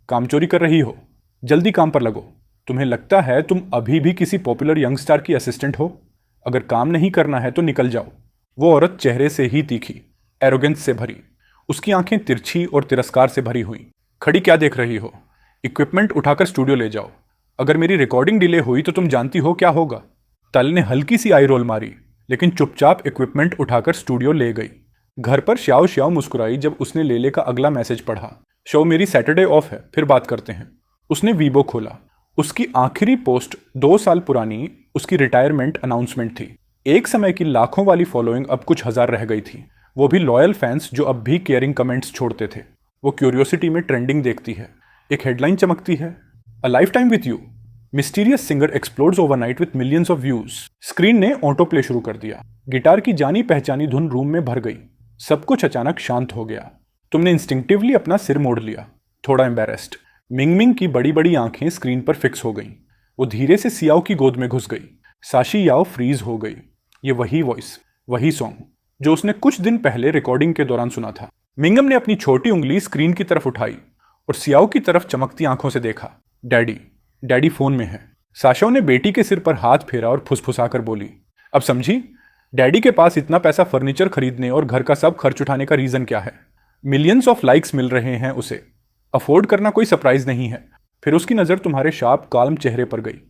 काम चोरी कर रही हो, जल्दी काम पर लगो। तुम्हें लगता है तुम अभी भी किसी पॉपुलर यंग स्टार की असिस्टेंट हो? अगर काम नहीं करना है तो निकल जाओ। वो औरत चेहरे से ही तीखी, एरोगेंस से भरी। उसकी आंखें तिरछी और तिरस्कार से भरी हुई। खड़ी क्या देख रही हो? इक्विपमेंट उठाकर स्टूडियो ले जाओ। अगर मेरी रिकॉर्डिंग डिले हुई तो तुम जानती हो क्या होगा। तल ने हल्की सी आई रोल मारी, लेकिन चुपचाप इक्विपमेंट उठाकर स्टूडियो ले गई। घर पर श्याओ श्याओ मुस्कुराई जब उसने लेले का अगला मैसेज पढ़ा, शो मेरी सैटरडे ऑफ है, फिर बात करते हैं। उसने वीबो खोला। उसकी आखिरी पोस्ट 2 साल पुरानी उसकी रिटायरमेंट अनाउंसमेंट थी। एक समय की लाखों वाली फॉलोइंग अब कुछ हजार रह गई थी। वो भी लॉयल फैंस जो अब भी केयरिंग कमेंट्स छोड़ते थे। वो क्यूरियोसिटी में ट्रेंडिंग देखती है। एक हेडलाइन चमकती है, a life time with you, mysterious singer explodes overnight with millions of views. Screen ने ऑटो प्ले शुरू कर दिया। गिटार की जानी पहचानी धुन रूम में भर गई। सब कुछ अचानक शांत हो गया। तुमने इंस्टिंक्टिवली अपना सिर मोड़ लिया, थोड़ा एम्बेरेस्ड। मिंगमिंग की बड़ी बड़ी आंखें स्क्रीन पर फिक्स हो गईं। वो धीरे से सियाओ की गोद में घुस गई। साशी याओ फ्रीज हो गई। ये वही वॉइस, वही सॉन्ग जो उसने कुछ दिन पहले रिकॉर्डिंग के दौरान सुना था। मिंगम ने अपनी छोटी उंगली स्क्रीन की तरफ उठाई और सियाओ की तरफ चमकती आंखों से देखा। डैडी, डैडी फोन में है। साशो ने बेटी के सिर पर हाथ फेरा और फुसफुसाकर बोली, अब समझी? डैडी के पास इतना पैसा फर्नीचर खरीदने और घर का सब खर्च उठाने का रीजन क्या है? मिलियंस ऑफ लाइक्स मिल रहे हैं उसे। अफोर्ड करना कोई सरप्राइज नहीं है। फिर उसकी नजर तुम्हारे शार्प काल्म चेहरे पर गई।